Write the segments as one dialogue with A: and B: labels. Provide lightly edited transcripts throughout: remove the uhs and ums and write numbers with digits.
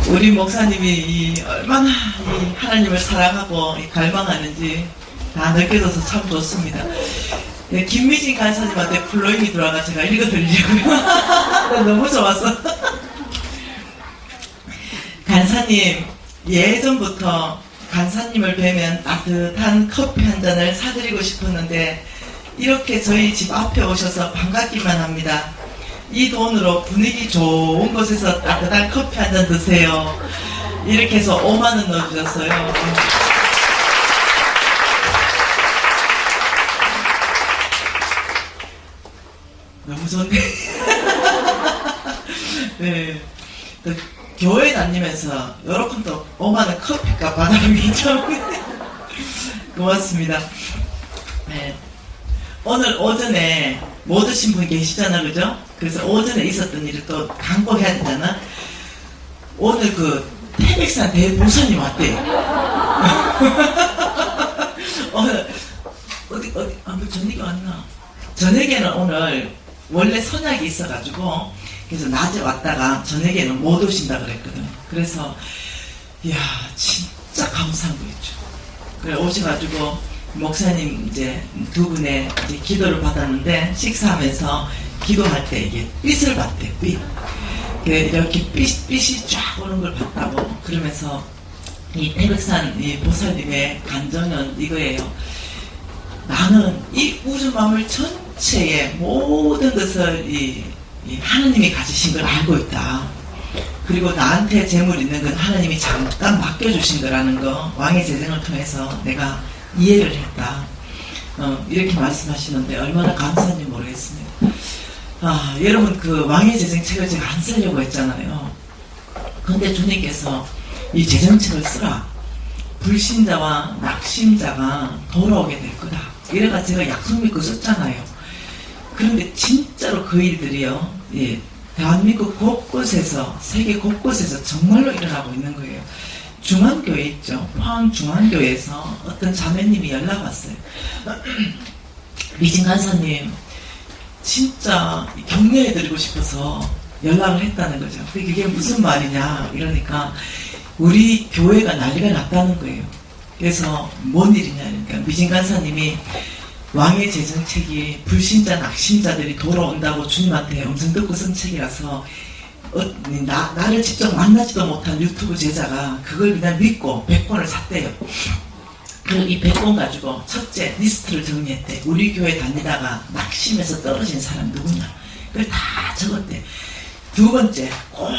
A: 우리 목사님이 얼마나 하나님을 사랑하고 갈망하는지 다 느껴져서 참 좋습니다. 네, 김미진 간사님한테 플로잉이 들어와가 제가 읽어드리려고요. 너무 좋아서. 간사님, 예전부터 간사님을 뵈면 따뜻한 커피 한 잔을 사드리고 싶었는데 이렇게 저희 집 앞에 오셔서 반갑기만 합니다. 이 돈으로 분위기 좋은 곳에서 따뜻한 커피 한 잔 드세요. 이렇게 해서 5만원 넣어주셨어요. 너무 좋네. 네. 교회 다니면서 요렇게 또 5만원 커피값 받아보는 게 참 고맙습니다. 네. 오늘 오전에 못 오신 분 계시잖아, 그죠? 그래서 오전에 있었던 일을 또 강구해야 되잖아. 오늘 그 태백산 대보선이 왔대요. 오늘 뭐 저녁에 왔나? 저녁에는 오늘 원래 선약이 있어가지고 그래서 낮에 왔다가 저녁에는 못 오신다 그랬거든. 그래서 이야 진짜 감사한 거 있죠. 그래 오셔가지고 목사님 이제 두 분의 이제 기도를 받았는데 식사하면서 기도할 때 이게 삔을 봤대요. 삔. 이렇게 삔이 쫙 오는 걸 봤다고. 그러면서 이 태백산 이 보살님의 간정은 이거예요. 나는 이 우주만물 전체의 모든 것을 이 하나님이 가지신 걸 알고 있다. 그리고 나한테 재물 있는 건 하나님이 잠깐 맡겨주신 거라는 거 왕의 재정을 통해서 내가 이해를 했다. 이렇게 말씀하시는데 얼마나 감사한지 모르겠습니다. 여러분 그 왕의 재정책을 제가 안 쓰려고 했잖아요. 그런데 주님께서 이 재정책을 쓰라. 불신자와 낙심자가 돌아오게 될 거다. 이래가 제가 약속 믿고 썼잖아요. 그런데 진짜로 그 일들이요. 예, 대한민국 곳곳에서 세계 곳곳에서 정말로 일어나고 있는 거예요. 중앙교회 있죠. 포항 중앙교회에서 어떤 자매님이 연락 왔어요. 미진 간사님 진짜 격려해드리고 싶어서 연락을 했다는 거죠. 그게 무슨 말이냐 이러니까 우리 교회가 난리가 났다는 거예요. 그래서 뭔 일이냐 그러니까 미진 간사님이 왕의 재정책이 불신자 낙심자들이 돌아온다고 주님한테 음성 듣고 쓴 책이라서 나를 직접 만나지도 못한 유튜브 제자가 그걸 그냥 믿고 100권을 샀대요. 그리고 이 100권 가지고 첫째 리스트를 정리했대. 우리 교회 다니다가 낙심해서 떨어진 사람 누구냐 그걸 다 적었대. 두 번째 꼭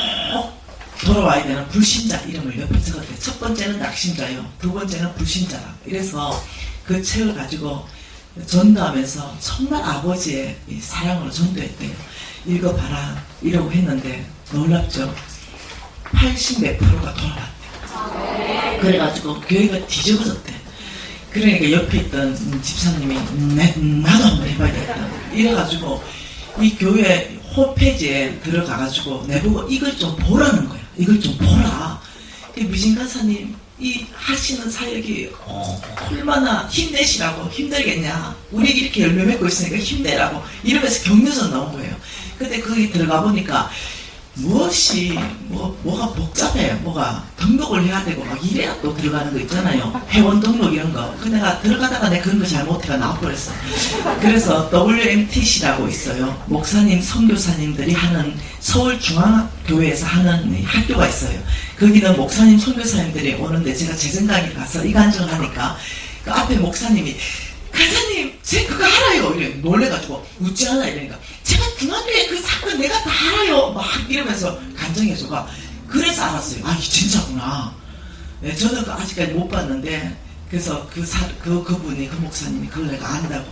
A: 돌아와야 되는 불신자 이름을 옆에 적었대. 첫 번째는 낙심자요, 두 번째는 불신자라. 이래서 그 책을 가지고 전도하면서 정말 아버지의 이 사랑으로 전도했대요. 읽어봐라 이러고 했는데 놀랍죠. 80몇 프로가 돌아왔대. 그래가지고 교회가 뒤집어졌대. 그러니까 옆에 있던 집사님이 나도 한번 해봐야겠다 이래가지고 이 교회 홈페이지에 들어가가지고 내보고 이걸 좀 보라는 거야. 이걸 좀 보라. 미진 간사님 이 하시는 사역이 얼마나 힘내시라고. 힘들겠냐, 우리 이렇게 열매 맺고 있으니까 힘내라고 이러면서 격려서 나온 거예요. 근데 거기 들어가 보니까 무엇이 뭐가 복잡해. 뭐가 등록을 해야 되고 막 이래야 또 들어가는 거 있잖아요. 회원 등록 이런 거. 그 내가 들어가다가 내가 그런 거 잘못해가 나와버렸어. 그래서 WMTC라고 있어요. 목사님 선교사님들이 하는 서울중앙교회에서 하는 학교가 있어요. 거기는 목사님 선교사님들이 오는데 제가 재정강의 가서 이 간증을 하니까 그 앞에 목사님이 간사님 제가 그거 알아요 이래. 놀래가지고 웃지 않아 이러니까 제가 중학교에 그 사건 내가 다 알아요 막 이러면서 간증해줘가. 그래서 알았어요. 아 이게 진짜구나. 네, 저는 아직까지 못 봤는데 그래서 그분이 그 목사님이 그걸 내가 안다고.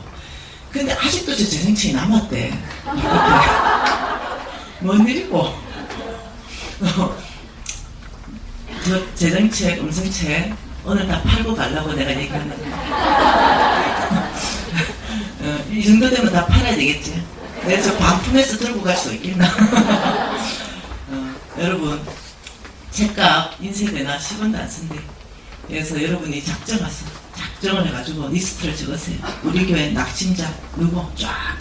A: 근데 아직도 저 재정책이 남았대. 뭔 일이고. 저 재정책 음성책 오늘 다 팔고 가려고 내가 얘기하는데 이 정도 되면 다 팔아야 되겠지. 내가 저 반품해서 들고 갈 수 있겠나. 여러분 책값 인쇄되나 10원도 안 쓴대. 그래서 여러분이 작정을 해가지고 리스트를 적으세요. 우리 교회 낙심자 누구 쫙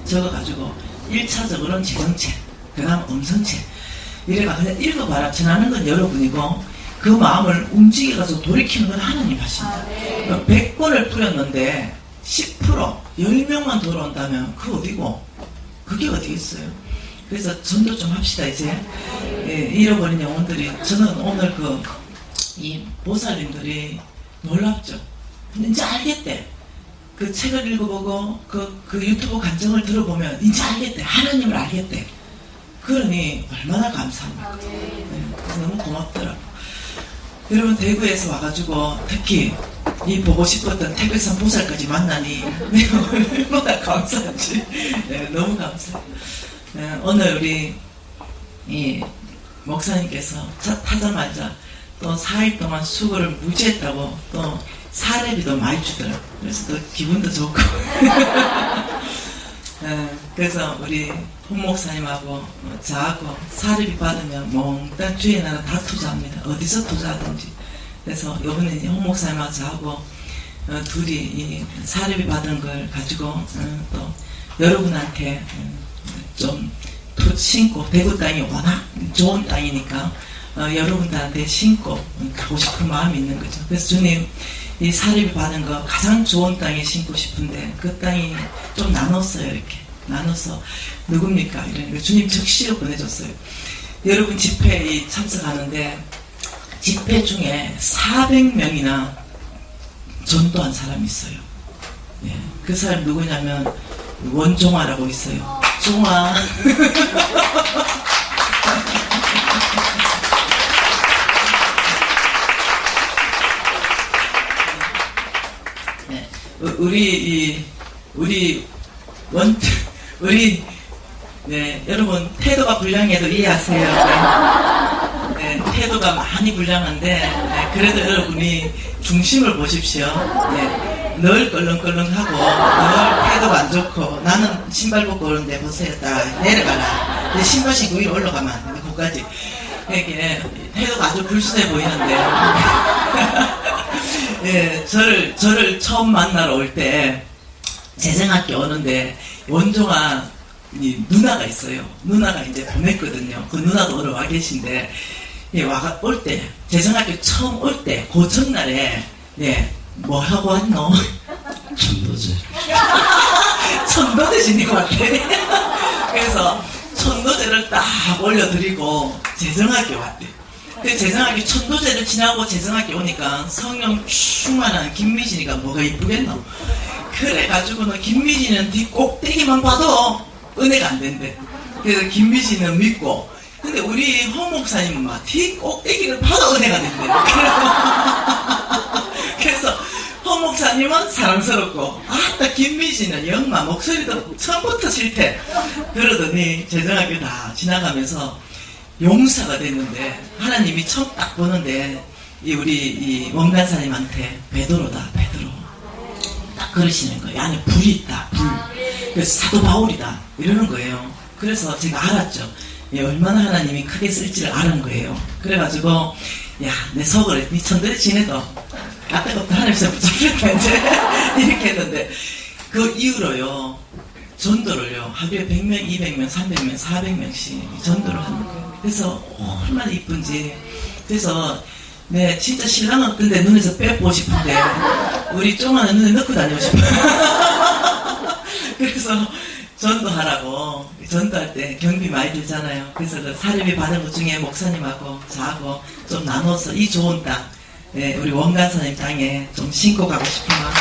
A: 적어가지고 1차적으로는 재정책, 그 다음 음성책, 이래가 그냥 읽어봐라. 전하는 건 여러분이고 그 마음을 움직여가지고 돌이키는 건 하나님 하신다. 100권을 뿌렸는데 10% 10명만 돌아온다면 그 어디고 그게 어디겠어요. 그래서 전도 좀 합시다 이제. 예, 잃어버린 영혼들이. 저는 오늘 이 보살님들이 놀랍죠. 이제 알겠대. 그 책을 읽어보고 그 유튜브 간증을 들어보면 이제 알겠대. 하나님을 알겠대. 그러니 얼마나 감사합니까. 네, 그래서 너무 고맙더라고. 여러분 대구에서 와가지고 특히 이 보고 싶었던 태백산 보살까지 만나니 내가 얼마나 감사한지. 네, 너무 감사해요. 네, 오늘 우리 이 목사님께서 타자마자 또 4일 동안 수고를 무지했다고 또 사례비도 많이 주더라고요. 그래서 또 기분도 좋고. 네, 그래서 우리 홍 목사님하고 저하고 사례비 받으면 몽땅 주의 나라 다 투자합니다. 어디서 투자하든지. 그래서 이번에 홍 목사님하고 저하고 둘이 이 사례비 받은 걸 가지고 또 여러분한테 좀 신고, 대구 땅이 워낙 좋은 땅이니까 여러분들한테 신고 가고 싶은 마음이 있는 거죠. 그래서 주님 이 사례비 받은 거 가장 좋은 땅에 신고 싶은데 그 땅이 좀 나눴어요. 이렇게 나눠서 누굽니까? 이러니까 주님 적시로 보내줬어요. 여러분 집회에 참석하는데 집회 중에 400명이나 전도한 사람이 있어요. 예, 그 사람 누구냐면 원종화라고 있어요. 종화. 네, 네, 여러분 태도가 불량해도 이해하세요. 네, 태도가 많이 불량한데 네, 그래도 여러분이 중심을 보십시오. 네, 늘 껄렁껄렁하고 늘 태도가 안 좋고 나는 신발 벗고 오는데 보세요. 딱 내려가라. 내 신발 신고 위로 올라가면 안 돼. 거기까지. 이렇게 태도가 아주 불순해 보이는데 예, 저를 처음 만나러 올 때 재생학교 오는데 원종아 누나가 있어요. 누나가 이제 보냈거든요. 그 누나도 오늘 와 계신데 예, 올 때 재생학교 처음 올 때 그 전날에 예, 뭐 하고 왔노?
B: 천도제.
A: 천도제 지내고 왔대. 그래서 천도제를 딱 올려드리고 재정학교 왔대. 그 재정학교 천도제를 지나고 재정학교 오니까 성령 충만한 김미진이가 뭐가 이쁘겠노? 그래가지고는 김미진은 뒤 꼭대기만 봐도 은혜가 안 된대. 그래서 김미진은 믿고 근데 우리 홍 목사님은 막 뒤 꼭대기를 봐도 은혜가 된대. 그래서 홍 목사님은 사랑스럽고 아따 김미진은 영마 목소리도 처음부터 싫대. 그러더니 재정학교 다 지나가면서 용사가 됐는데 하나님이 처음 딱 보는데 우리 원간사님한테 베드로다 베드로 딱 그러시는 거예요. 안에 불이 있다 불. 그래서 사도 바울이다 이러는 거예요. 그래서 제가 알았죠. 예, 얼마나 하나님이 크게 쓸지를 아는 거예요. 그래가지고 야 내 속을 니 천들에 지내도 아까부터 하나님께서 붙잡혔다 이제 이렇게 했는데 그 이후로요 전도를요 하루에 100명, 200명, 300명, 400명씩 전도를 하는 거예요. 그래서 얼마나 이쁜지. 그래서 네 진짜 신랑은 근데 눈에서 빼보고 싶은데 우리 쫑아는 눈에 넣고 다니고 싶어요. 그래서 전도하라고 전도할 때 경비 많이 들잖아요. 그래서 그 사례비 받은 것 중에 목사님하고 저하고 좀 나눠서 이 좋은 땅 네, 우리 원간사님 땅에 좀 신고 가고 싶은 마음.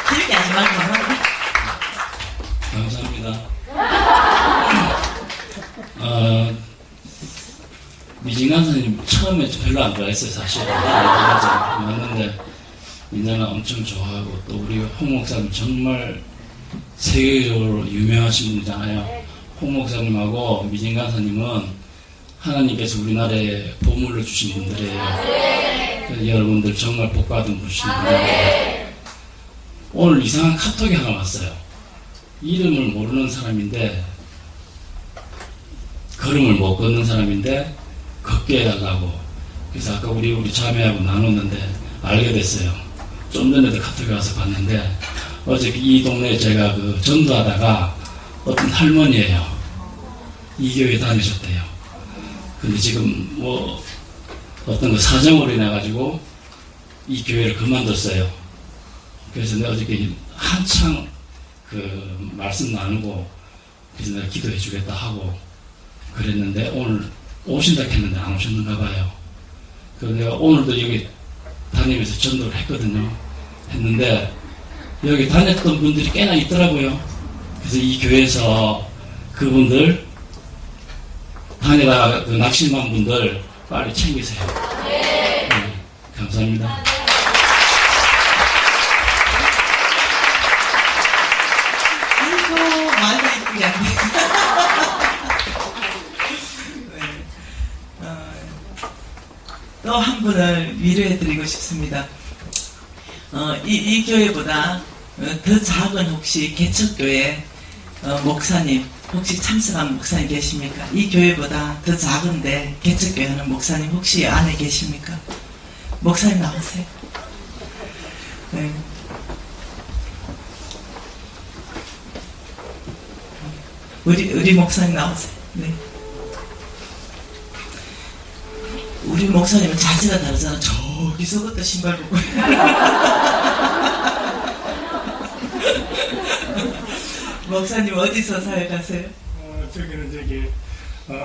A: 길게 하지 말고
B: 감사합니다. 미진간 선생님 처음에 별로 안 좋아했어요. 사실 맞는데 민나는 엄청 좋아하고 또 우리 홍 목사님 정말 세계적으로 유명하신 분이잖아요. 홍 목사님하고 미진간 선생님은 하나님께서 우리나라에 보물을 주신 분들이에요. 여러분들 정말 복받은 분이신데 오늘 이상한 카톡이 하나 왔어요. 이름을 모르는 사람인데 걸음을 못 걷는 사람인데 걷게 해달라고. 그래서 아까 우리 자매하고 나눴는데 알게 됐어요. 좀 전에도 카톡이 와서 봤는데 어제 이 동네에 제가 그 전도하다가 어떤 할머니예요. 이 교회 다니셨대요. 근데 지금 뭐 어떤 그 사정으로 인해 가지고 이 교회를 그만뒀어요. 그래서 내가 어저께 한창 그 말씀 나누고 그래서 내가 기도해 주겠다 하고 그랬는데 오늘 오신다 했는데 안 오셨는가 봐요. 그래서 내가 오늘도 여기 다니면서 전도를 했거든요. 했는데 여기 다녔던 분들이 꽤나 있더라고요. 그래서 이 교회에서 그분들 다니다가 그 낙심한 분들 빨리 챙기세요. 네, 감사합니다.
A: 아이고, 말도 이쁘게 안 돼. 또 한 분을 위로해드리고 싶습니다. 이 교회보다 더 작은 혹시 개척교회 목사님, 혹시 참석한 목사님 계십니까? 이 교회보다 더 작은데 개척교회 하는 목사님 혹시 안에 계십니까? 목사님 나오세요. 네. 우리 목사님 나오세요. 네. 우리 목사님은 자세가 다르잖아. 저기서부터 신발 벗고. 목사님 어디서 사역하세요?
C: 저기는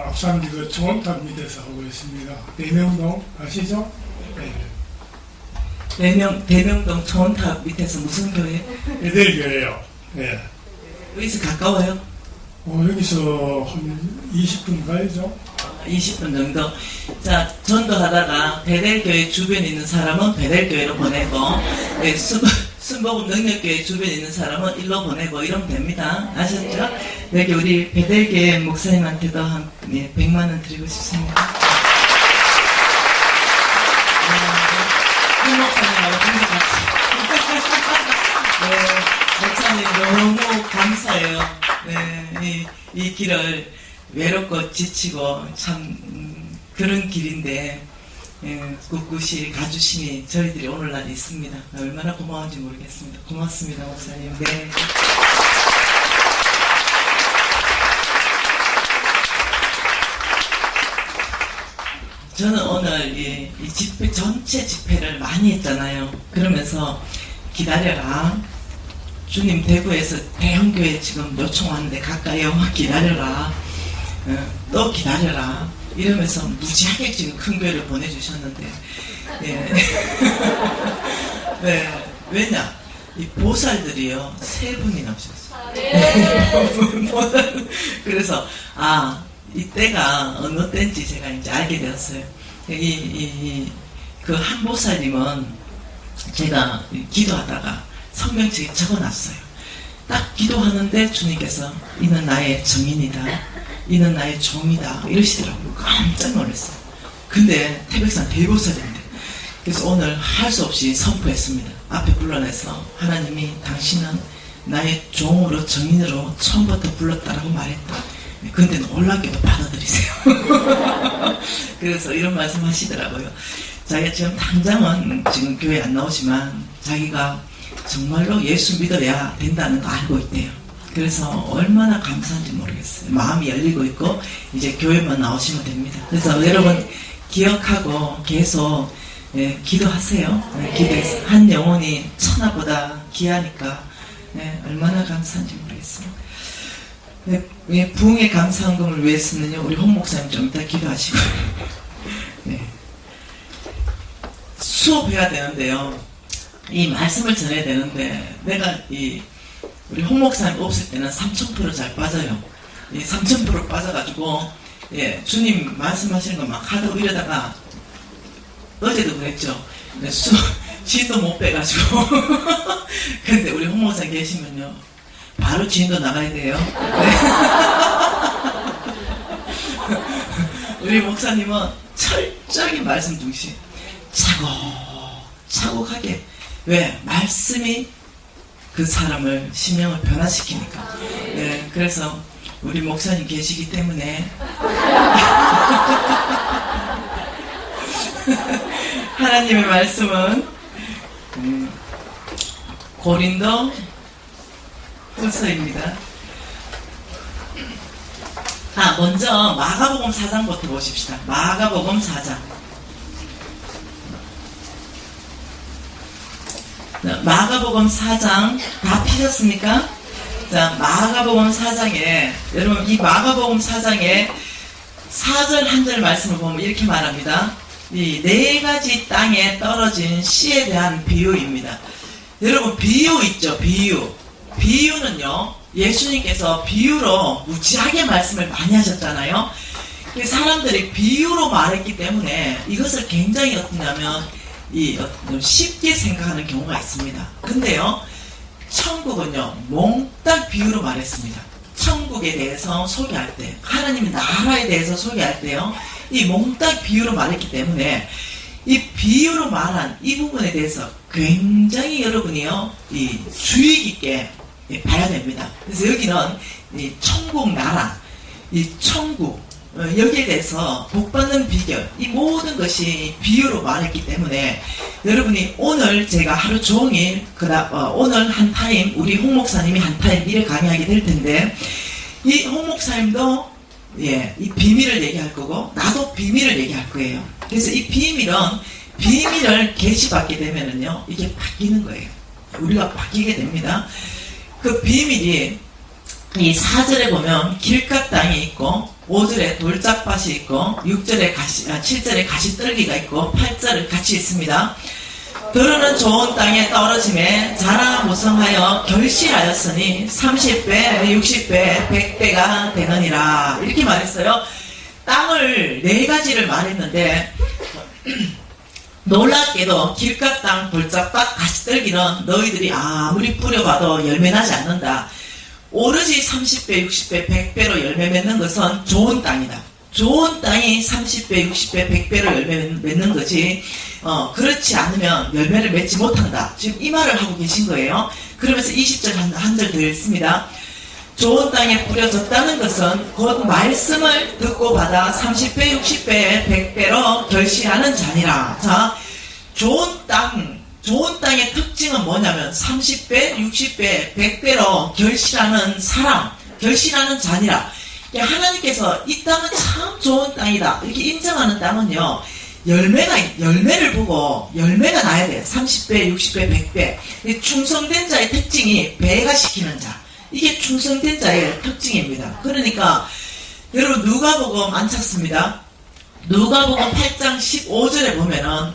C: 앞산기도 좋은탑 밑에서 하고 있습니다. 대명동 아시죠? 네.
A: 대명동 좋은탑 밑에서 무슨 교회?
C: 베델교회요. 네.
A: 여기서 가까워요?
C: 여기서 한 20분 가야죠.
A: 20분 정도. 자, 전도하다가 베델교회 주변에 있는 사람은 베델교회로 보내고, 네, 순복음 능력교회 주변에 있는 사람은 일로 보내고 이러면 됩니다. 아셨죠? 여기 우리 베델교회 목사님한테도 한 100만원 드리고 싶습니다. 한 목사님하고 함께 같이. 네, 목사님 너무 감사해요. 네, 이 길을 외롭고 지치고 참 그런 길인데 꿋꿋이 가주시니 저희들이 오늘날 있습니다. 얼마나 고마운지 모르겠습니다. 고맙습니다, 목사님. 네. 저는 오늘 이 집회 전체 집회를 많이 했잖아요. 그러면서 기다려라. 주님 대구에서 대형교회 지금 요청 왔는데 가까이 와 기다려라. 또 기다려라. 이러면서 무지하게 지금 큰 교회를 보내주셨는데, 네. 네. 왜냐? 이 보살들이요, 3분이 나오셨어요. 그래서, 이때가 어느 때인지 제가 이제 알게 되었어요. 그 한 보살님은 제가 기도하다가 성명책에 적어놨어요. 딱 기도하는데 주님께서 이는 나의 정인이다. 이는 나의 종이다. 이러시더라고요. 깜짝 놀랐어요. 근데 태백산 대보살인데. 그래서 오늘 할 수 없이 선포했습니다. 앞에 불러내서 하나님이 당신은 나의 종으로 정인으로 처음부터 불렀다라고 말했다. 근데 놀랍게도 받아들이세요. 그래서 이런 말씀 하시더라고요. 자기가 지금 당장은 지금 교회 안 나오지만 자기가 정말로 예수 믿어야 된다는 거 알고 있대요. 그래서 얼마나 감사한지 모르겠어요. 마음이 열리고 있고 이제 교회만 나오시면 됩니다. 그래서 여러분 기억하고 계속 기도하세요. 기도해서 한 영혼이 천하보다 귀하니까 얼마나 감사한지 모르겠어요. 부흥의 감사헌금을 왜 쓰느냐? 우리 홍 목사님 좀 이따 기도하시고. 네. 수업해야 되는데요. 이 말씀을 전해야 되는데 내가 우리 홍 목사님 없을 때는 3000% 잘 빠져요. 이 3000% 빠져가지고 주님 말씀하시는 거 막 하다 이러다가 어제도 그랬죠. 진도 못 빼가지고. 근데 우리 홍 목사님 계시면요 바로 진도 나가야 돼요. 네. 우리 목사님은 철저하게 말씀 중심. 차곡차곡하게. 왜? 말씀이 그 사람을 심령을 변화시키니까. 네, 그래서 우리 목사님 계시기 때문에 하나님의 말씀은 고린도 불서입니다. 먼저 마가복음 4장부터 보십시다. 마가복음 4장. 마가복음 4장 다 피셨습니까? 자, 마가복음 4장에 여러분 이 마가복음 4장에 4절 한 절 말씀을 보면 이렇게 말합니다. 이 네 가지 땅에 떨어진 씨에 대한 비유입니다. 여러분 비유 있죠? 비유. 비유는요. 예수님께서 비유로 무지하게 말씀을 많이 하셨잖아요. 사람들이 비유로 말했기 때문에 이것을 굉장히 어떠냐면 쉽게 생각하는 경우가 있습니다. 근데요. 천국은요. 몽땅 비유로 말했습니다. 천국에 대해서 소개할 때 하나님의 나라에 대해서 소개할 때요. 이 몽땅 비유로 말했기 때문에 이 비유로 말한 이 부분에 대해서 굉장히 여러분이요. 이 주의 깊게 봐야 됩니다. 그래서 여기는 이 천국 나라, 이 천국 여기에 대해서 복받는 비결 이 모든 것이 비유로 말했기 때문에 여러분이 오늘 제가 하루 종일 오늘 한 타임 우리 홍 목사님이 한 타임 일에 강의하게 될 텐데 이 홍 목사님도 이 비밀을 얘기할 거고 나도 비밀을 얘기할 거예요. 그래서 이 비밀을 계시받게 되면은요 이게 바뀌는 거예요. 우리가 바뀌게 됩니다. 그 비밀이 이 4절에 보면 길가 땅이 있고 5절에 돌짝밭이 있고 7절에 가시떨기가 있고 8절에 같이 있습니다. 들으는 좋은 땅에 떨어짐에 자라 무성하여 결실하였으니 30배, 60배, 100배가 되느니라 이렇게 말했어요. 땅을 네 가지를 말했는데 놀랍게도 길가 땅, 돌짝밭, 가시떨기는 너희들이 아무리 뿌려봐도 열매 나지 않는다. 오로지 30배, 60배, 100배로 열매 맺는 것은 좋은 땅이다. 좋은 땅이 30배, 60배, 100배로 열매 맺는 거지 그렇지 않으면 열매를 맺지 못한다. 지금 이 말을 하고 계신 거예요. 그러면서 20절 한 절 더 읽습니다. 좋은 땅에 뿌려졌다는 것은 곧 말씀을 듣고 받아 30배, 60배, 100배로 결실하는 자니라. 자, 좋은 땅의 특징은 뭐냐면 30배, 60배, 100배로 결실하는 사람, 결실하는 자니라. 하나님께서 이 땅은 참 좋은 땅이다 이렇게 인정하는 땅은요 열매를 보고 열매가 나야 돼요. 30배, 60배, 100배. 충성된 자의 특징이 배가 시키는 자. 이게 충성된 자의 특징입니다. 그러니까 여러분 누가복음 안 찾습니다. 누가복음 8장 15절에 보면은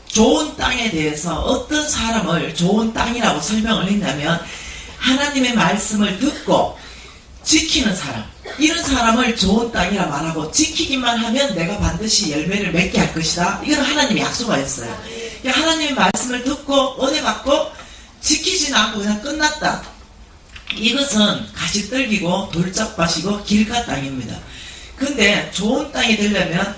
A: 좋은 땅에 대해서 어떤 사람을 좋은 땅이라고 설명을 했냐면 하나님의 말씀을 듣고 지키는 사람, 이런 사람을 좋은 땅이라 말하고 지키기만 하면 내가 반드시 열매를 맺게 할 것이다. 이건 하나님의 약속하였어요. 하나님의 말씀을 듣고 은혜 받고 지키지는 않고 그냥 끝났다. 이것은 가시떨기고 돌짝밭이고 길가 땅입니다. 근데 좋은 땅이 되려면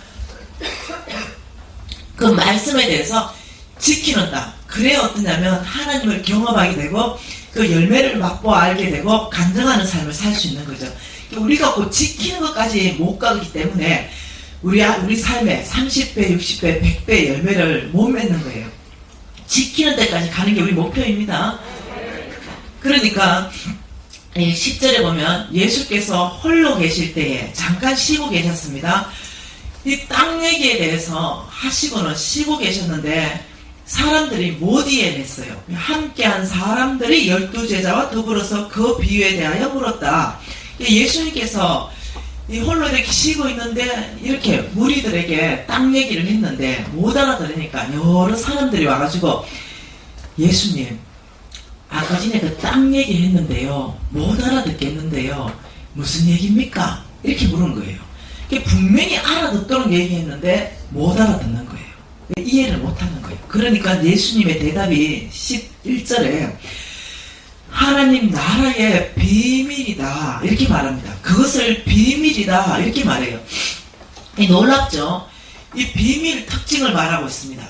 A: 그 말씀에 대해서 지키는다. 그래야 어떠냐면 하나님을 경험하게 되고 그 열매를 맛보아 알게 되고 간증하는 삶을 살 수 있는 거죠. 우리가 꼭 지키는 것까지 못 가기 때문에 우리 삶에 30배, 60배, 100배 열매를 못 맺는 거예요. 지키는 데까지 가는 게 우리 목표입니다. 그러니까 10절에 보면 예수께서 홀로 계실 때에 잠깐 쉬고 계셨습니다. 이 땅 얘기에 대해서 하시고는 쉬고 계셨는데 사람들이 못 이해냈어요. 함께한 사람들이 12제자와 더불어서 그 비유에 대하여 물었다. 예수님께서 홀로 이렇게 쉬고 있는데 이렇게 무리들에게 땅 얘기를 했는데 못 알아들으니까 여러 사람들이 와가지고 예수님 아까 전에 그 땅 얘기 했는데요 못 알아듣겠는데요 무슨 얘기입니까? 이렇게 물은 거예요. 분명히 알아듣도록 얘기했는데 못 알아듣는 거예요. 이해를 못하는 거예요. 그러니까 예수님의 대답이 11절에 하나님 나라의 비밀이다 이렇게 말합니다. 그것을 비밀이다 이렇게 말해요. 놀랍죠? 이 비밀 특징을 말하고 있습니다.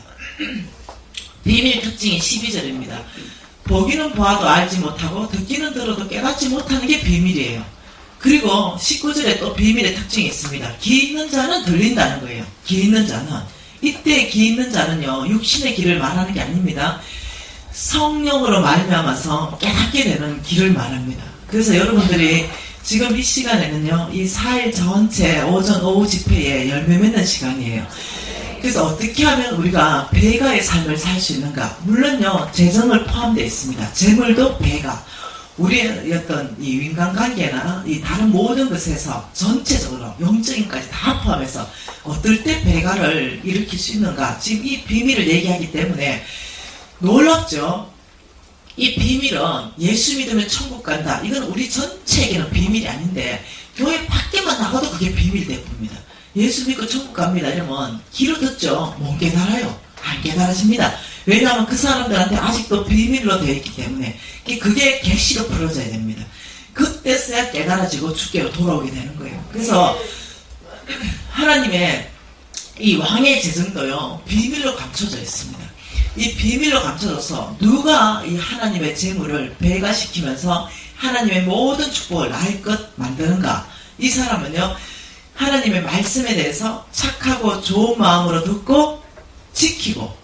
A: 비밀 특징이 12절입니다. 보기는 보아도 알지 못하고 듣기는 들어도 깨닫지 못하는 게 비밀이에요. 그리고 19절에 또 비밀의 특징이 있습니다. 귀 있는 자는 들린다는 거예요. 귀 있는 자는. 이때 귀 있는 자는요 육신의 길을 말하는 게 아닙니다. 성령으로 말미암아서 깨닫게 되는 길을 말합니다. 그래서 여러분들이 지금 이 시간에는요, 이 4일 전체 오전, 오후 집회에 열매 맺는 시간이에요. 그래서 어떻게 하면 우리가 배가의 삶을 살 수 있는가? 물론요, 재정을 포함되어 있습니다. 재물도 배가. 우리의 어떤 이 인간관계나 이 다른 모든 것에서 전체적으로 영적인까지 다 포함해서 어떨 때 배가를 일으킬 수 있는가? 지금 이 비밀을 얘기하기 때문에 놀랍죠? 이 비밀은 예수 믿으면 천국 간다. 이건 우리 전체에게는 비밀이 아닌데 교회 밖에만 나가도 그게 비밀이 되어봅니다. 예수 믿고 천국 갑니다. 이러면 귀로 듣죠. 못 깨달아요. 안 깨달아집니다. 왜냐하면 그 사람들한테 아직도 비밀로 되어 있기 때문에 그게 계시로 풀어져야 됩니다. 그때서야 깨달아지고 주께로 돌아오게 되는 거예요. 그래서 하나님의 이 왕의 재정도요, 비밀로 감춰져 있습니다. 이 비밀로 감춰져서 누가 이 하나님의 재물을 배가시키면서 하나님의 모든 축복을 나의 것 만드는가? 이 사람은요, 하나님의 말씀에 대해서 착하고 좋은 마음으로 듣고 지키고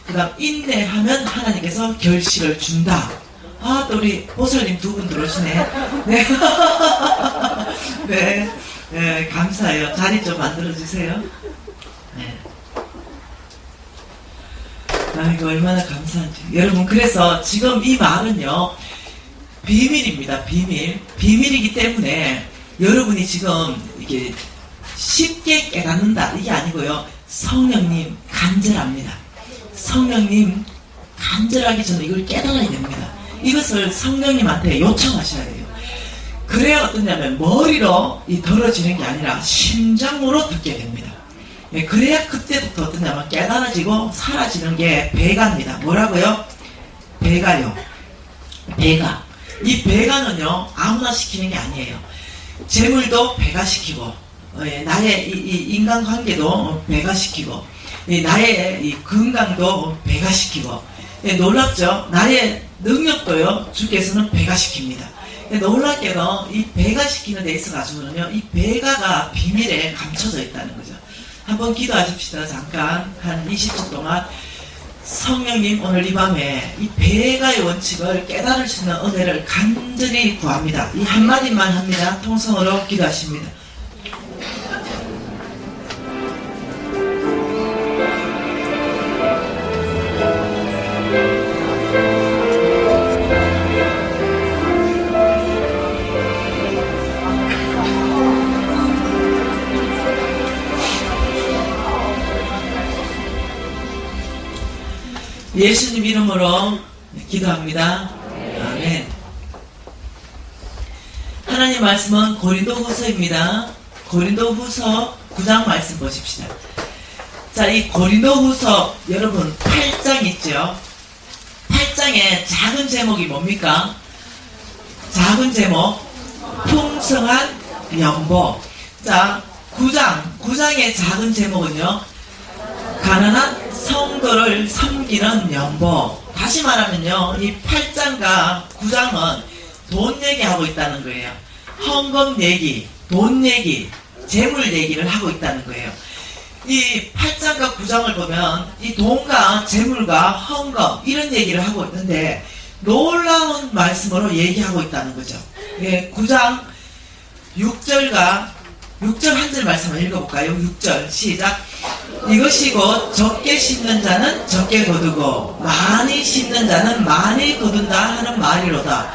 A: 그 다음 인내하면 하나님께서 결실을 준다. 아, 또 우리 보살님 두 분 들어오시네. 네. 네. 네, 감사해요. 자리 좀 만들어주세요. 네. 아이고, 얼마나 감사한지. 여러분, 그래서 지금 이 말은요, 비밀입니다. 비밀이기 때문에 여러분이 지금 이게 쉽게 깨닫는다. 이게 아니고요. 성령님 간절합니다. 성령님 간절하기 전에 이걸 깨달아야 됩니다. 이것을 성령님한테 요청하셔야 돼요. 그래야 어떠냐면 머리로 들어지는 게 아니라 심장으로 듣게 됩니다. 예, 그래야 그때부터 어떠냐면 깨달아지고 사라지는 게 배가입니다. 뭐라고요? 배가요. 배가. 이 배가는요, 아무나 시키는 게 아니에요. 재물도 배가시키고, 나의 이 인간관계도 배가시키고, 나의 이 건강도 배가시키고, 놀랍죠? 나의 능력도요, 주께서는 배가시킵니다. 놀랍게도 이 배가시키는 데 있어가지고는요, 이 배가가 비밀에 감춰져 있다는 거죠. 한번 기도하십시다. 잠깐 한 20초 동안. 성령님, 오늘 이 밤에 이 배가의 원칙을 깨달을 수 있는 은혜를 간절히 구합니다. 이 한마디만 합니다. 통성으로 기도하십니다. 예수님 이름으로 기도합니다. 아멘. 하나님 말씀은 고린도후서입니다. 고린도후서 9장 말씀 보십시다. 자, 이 고린도후서 여러분 8장 있죠? 8장의 작은 제목이 뭡니까? 작은 제목 풍성한 연보. 자, 9장의 작은 제목은요, 가난한 성도를 섬기는 연보. 다시 말하면요, 이 8장과 9장은 돈 얘기하고 있다는 거예요. 헌금 얘기, 돈 얘기, 재물 얘기를 하고 있다는 거예요. 이 8장과 9장을 보면 이 돈과 재물과 헌금 이런 얘기를 하고 있는데 놀라운 말씀으로 얘기하고 있다는 거죠. 예, 9장 6절과 6절 한 절 말씀을 읽어볼까요? 6절 시작. 이것이 곧 적게 심는 자는 적게 거두고 많이 심는 자는 많이 거둔다 하는 말이로다.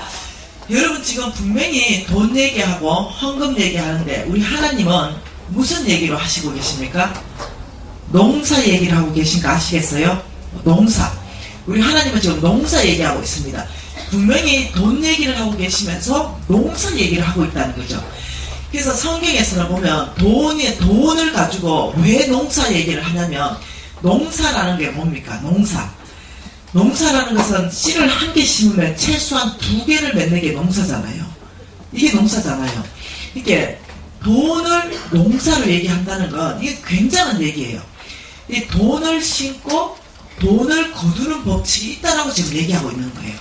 A: 여러분 지금 분명히 돈 얘기하고 헌금 얘기하는데 우리 하나님은 무슨 얘기로 하시고 계십니까? 농사 얘기를 하고 계신 거 아시겠어요? 농사. 우리 하나님은 지금 농사 얘기하고 있습니다. 분명히 돈 얘기를 하고 계시면서 농사 얘기를 하고 있다는 거죠. 그래서 성경에서는 보면 돈을 가지고 왜 농사 얘기를 하냐면, 농사라는 게 뭡니까? 농사라는 것은 씨를 한 개 심으면 최소한 2개를 맺는 게 농사잖아요. 이게 농사잖아요. 이게 돈을 농사로 얘기한다는 건 이게 굉장한 얘기예요. 이 돈을 심고 돈을 거두는 법칙이 있다라고 지금 얘기하고 있는 거예요.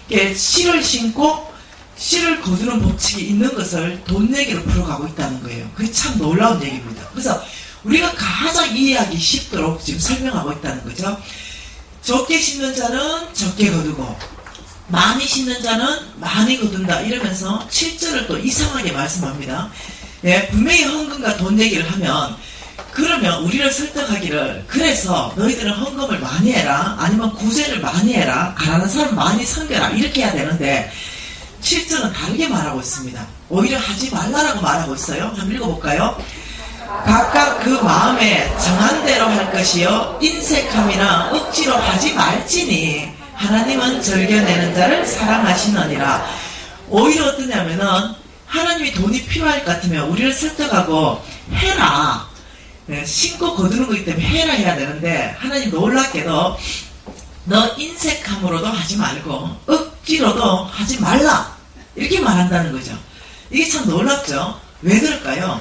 A: 이게 씨를 심고 씨를 거두는 법칙이 있는 것을 돈 얘기로 풀어가고 있다는 거예요. 그게 참 놀라운 얘기입니다. 그래서 우리가 가장 이해하기 쉽도록 지금 설명하고 있다는 거죠. 적게 심는 자는 적게 거두고 많이 심는 자는 많이 거둔다 이러면서 7절을 또 이상하게 말씀합니다. 예, 분명히 헌금과 돈 얘기를 하면 그러면 우리를 설득하기를 그래서 너희들은 헌금을 많이 해라 아니면 구제를 많이 해라 가난한 사람 많이 섬겨라 이렇게 해야 되는데 7절은 다르게 말하고 있습니다. 오히려 하지 말라라고 말하고 있어요. 한번 읽어볼까요? 각각 그 마음에 정한 대로 할 것이요 인색함이나 억지로 하지 말지니 하나님은 즐겨내는 자를 사랑하시느니라. 오히려 어떠냐면은 하나님이 돈이 필요할 것 같으면 우리를 설득하고 해라. 네, 신고 거두는 거기 때문에 해야 되는데 하나님 놀랍게도 너 인색함으로도 하지 말고 억지로도 하지 말라 이렇게 말한다는 거죠. 이게 참 놀랍죠. 왜 그럴까요?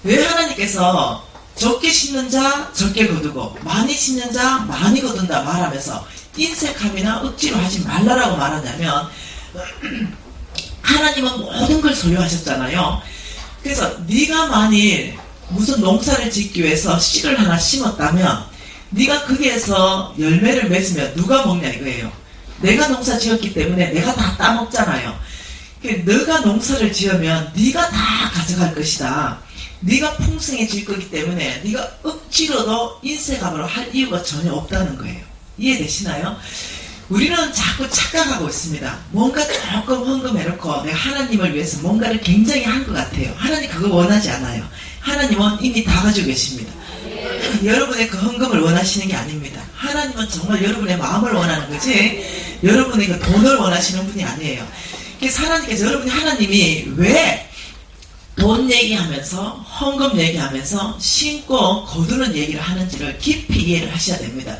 A: 왜 하나님께서 적게 심는 자 적게 거두고 많이 심는 자 많이 거둔다 말하면서 인색함이나 억지로 하지 말라라고 말하냐면 하나님은 모든 걸 소유하셨잖아요. 그래서 네가 만일 무슨 농사를 짓기 위해서 씨를 하나 심었다면 네가 거기에서 열매를 맺으면 누가 먹냐 이거예요. 내가 농사 지었기 때문에 내가 다 따먹잖아요. 너가 농사를 지으면 네가 다 가져갈 것이다. 네가 풍성해질 거기 때문에 네가 억지로도 인색함으로 할 이유가 전혀 없다는 거예요. 이해되시나요? 우리는 자꾸 착각하고 있습니다. 뭔가 조금 헌금해놓고 내가 하나님을 위해서 뭔가를 굉장히 한 것 같아요. 하나님 그거 원하지 않아요. 하나님은 이미 다 가지고 계십니다. 여러분의 그 헌금을 원하시는 게 아닙니다. 하나님은 정말 여러분의 마음을 원하는 거지 여러분의 그 돈을 원하시는 분이 아니에요. 그래서 하나님께서 하나님이 왜 돈 얘기하면서 헌금 얘기하면서 신고 거두는 얘기를 하는지를 깊이 이해를 하셔야 됩니다.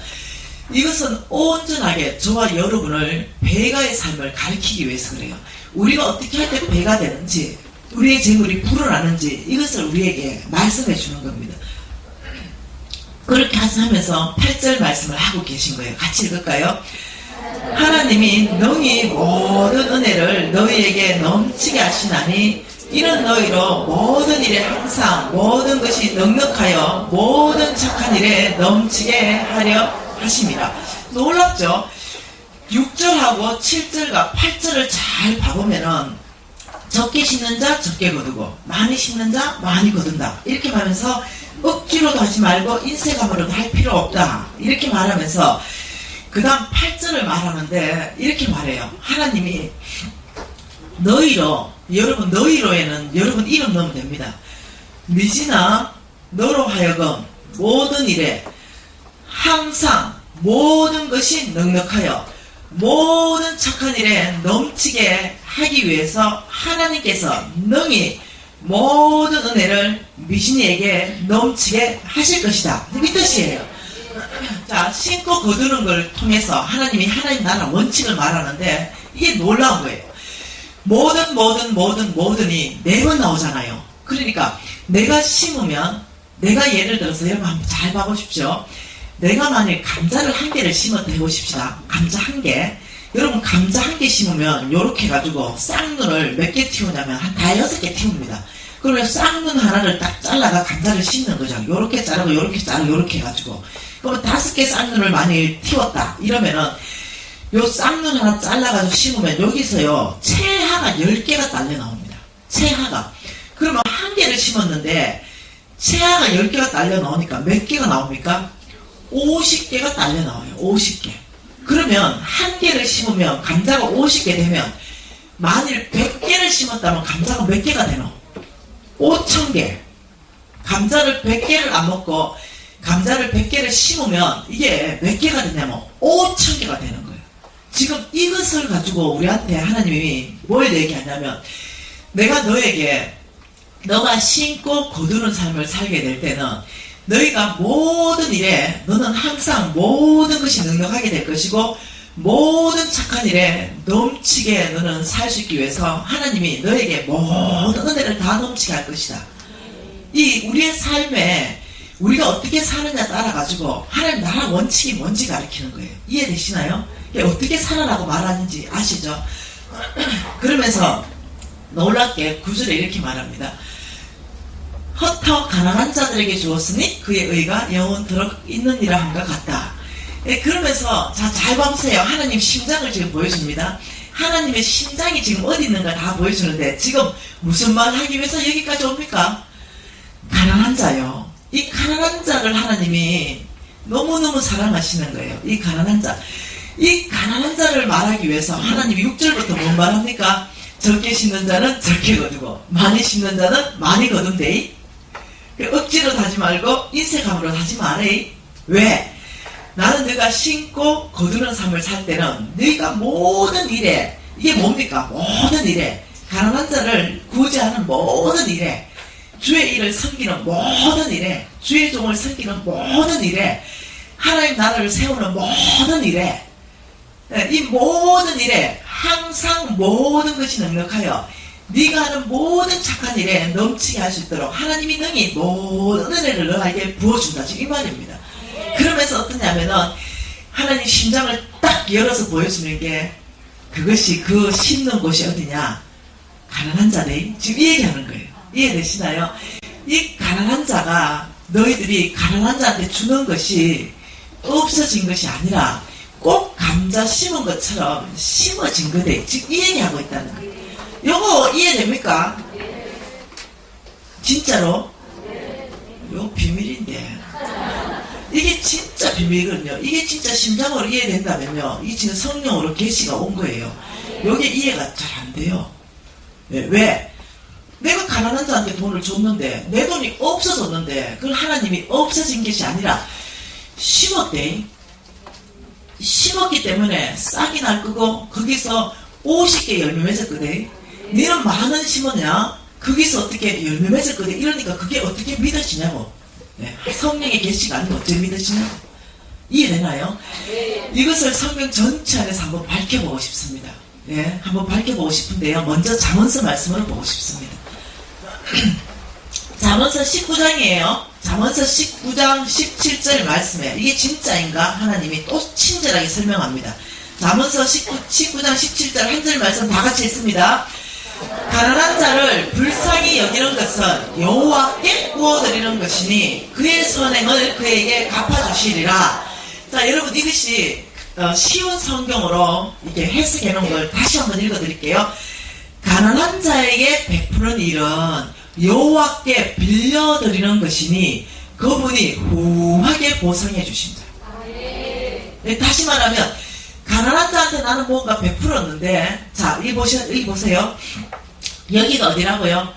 A: 이것은 온전하게 저와 여러분을 배가의 삶을 가르치기 위해서 그래요. 우리가 어떻게 할 때 배가 되는지 우리의 재물이 불어나는지 이것을 우리에게 말씀해 주는 겁니다. 그렇게 하면서 8절 말씀을 하고 계신 거예요. 같이 읽을까요? 하나님이 능히 모든 은혜를 너희에게 넘치게 하시나니 이는 너희로 모든 일에 항상 모든 것이 넉넉하여 모든 착한 일에 넘치게 하려 하심이라. 놀랍죠? 6절하고 7절과 8절을 잘 봐보면은 적게 심는 자 적게 거두고 많이 심는 자 많이 거둔다 이렇게 말하면서 억지로도 하지 말고 인색함으로도 할 필요 없다 이렇게 말하면서 그 다음 8절을 말하는데 이렇게 말해요. 하나님이 너희로 여러분 너희로에는 여러분 이름 넣으면 됩니다. 미지나 너로 하여금 모든 일에 항상 모든 것이 넉넉하여 모든 착한 일에 넘치게 하기 위해서 하나님께서 능히 모든 은혜를 미신이에게 넘치게 하실 것이다. 이 뜻이에요. 자, 신고 거두는 걸 통해서 하나님이 하나님 나라 원칙을 말하는데 이게 놀라운 거예요. 모든이 4번 나오잖아요. 그러니까 내가 심으면 내가 예를 들어서 여러분 한번 잘 봐보십시오. 내가 만일 감자를 1개를 심었다 해보십시다. 감자 1개. 여러분 감자 1개 심으면 요렇게 해가지고 쌍눈을 몇 개 틔우냐면 한 5-6개 틔웁니다. 그러면 쌍눈 하나를 딱 잘라가 감자를 심는 거죠. 요렇게 자르고 요렇게 자르고 요렇게 해가지고 그러면 5개 쌍눈을 많이 틔웠다 이러면은 요 쌍눈 하나 잘라가지고 심으면 여기서요 채하가 10개가 딸려 나옵니다. 채하가. 그러면 1개를 심었는데 채하가 10개가 딸려 나오니까 몇 개가 나옵니까? 50개가 딸려 나와요. 50개. 그러면 1개를 심으면 감자가 50개 되면 만일 100개를 심었다면 감자가 몇 개가 되노? 5,000개. 감자를 100개를 안 먹고 감자를 100개를 심으면 이게 몇 개가 되냐면 5,000개가 되는 거예요. 지금 이것을 가지고 우리한테 하나님이 뭘 얘기하냐면 내가 너에게 너가 심고 거두는 삶을 살게 될 때는 너희가 모든 일에 너는 항상 모든 것이 넉넉하게 될 것이고 모든 착한 일에 넘치게 너는 살 수 있기 위해서 하나님이 너에게 모든 은혜를 다 넘치게 할 것이다. 이 우리의 삶에 우리가 어떻게 사느냐 따라 가지고 하나님 나라 원칙이 뭔지 가르치는 거예요. 이해되시나요? 어떻게 살아라고 말하는지 아시죠? 그러면서 놀랍게 9절에 이렇게 말합니다. 흩어 가난한 자들에게 주었으니 그의 의가 영원토록 있느니라 함과 같다. 예, 그러면서 자, 잘 봐보세요. 하나님 심장을 지금 보여줍니다. 하나님의 심장이 지금 어디 있는가 다 보여주는데 지금 무슨 말 하기 위해서 여기까지 옵니까? 가난한 자요. 이 가난한 자를 하나님이 너무너무 사랑하시는 거예요. 이 가난한 자. 이 가난한 자를 말하기 위해서 하나님이 6절부터 뭔 말합니까? 적게 심는 자는 적게 거두고 많이 심는 자는 많이 거둔대. 억지로 하지 말고 인색함으로 하지 말래. 왜? 나는 네가 심고 거두는 삶을 살 때는 네가 모든 일에 이게 뭡니까? 모든 일에 가난한 자를 구제하는 모든 일에 주의 일을 섬기는 모든 일에 주의 종을 섬기는 모든 일에 하나님 나라를 세우는 모든 일에 이 모든 일에 항상 모든 것이 넉넉하여 네가 하는 모든 착한 일에 넘치게 할 수 있도록 하나님이 능히 모든 은혜를 너에게 부어준다. 지금 이 말입니다. 그러면서 어떠냐면은 하나님 심장을 딱 열어서 보여주는 게 그것이 그 심는 곳이 어디냐? 가난한 자네. 지금 이 얘기하는 거예요. 이해되시나요? 이 가난한 자가 너희들이 가난한 자한테 주는 것이 없어진 것이 아니라 꼭 감자 심은 것처럼 심어진 거대. 지금 이 얘기하고 있다는 거예요. 요거 이해됩니까? 진짜로? 요 비밀인데. 이게 진짜 비밀이거든요. 이게 진짜 심장으로 이해된다면요. 이게 진짜 성령으로 계시가 온 거예요. 요게 이해가 잘 안 돼요. 왜? 내가 가난한 자한테 돈을 줬는데 내 돈이 없어졌는데 그걸 하나님이 없어진 것이 아니라 심었대. 심었기 때문에 싹이 날 거고 거기서 50개 열매 맺었거든. 너는 10,000원 심었냐? 거기서 어떻게 열매 맺었거든. 이러니까 그게 어떻게 믿어지냐고. 네. 성령의 계시가 아니고 어떻게 믿어지냐고. 이해되나요? 이것을 성경 전체 안에서 한번 밝혀보고 싶습니다. 예, 한번 밝혀보고 싶은데요. 먼저 잠언서 말씀을 보고 싶습니다. 잠언서 19장이에요. 잠언서 19장 17절 말씀이에요. 이게 진짜인가? 하나님이 또 친절하게 설명합니다. 잠언서 19장 17절 한 절 말씀 다 같이 읽습니다. 가난한 자를 불쌍히 여기는 것은 여호와께 구워드리는 것이니 그의 선행을 그에게 갚아주시리라. 자, 여러분 이것이 쉬운 성경으로 이렇게 해석해 놓은 걸 다시 한번 읽어드릴게요. 가난한 자에게 베푸는 일은 여호와께 빌려드리는 것이니 그분이 후하게 보상해 주신다. 다시 말하면 가난한 자한테 나는 뭔가 베풀었는데, 자, 여기 보세요. 여기가 어디라고요?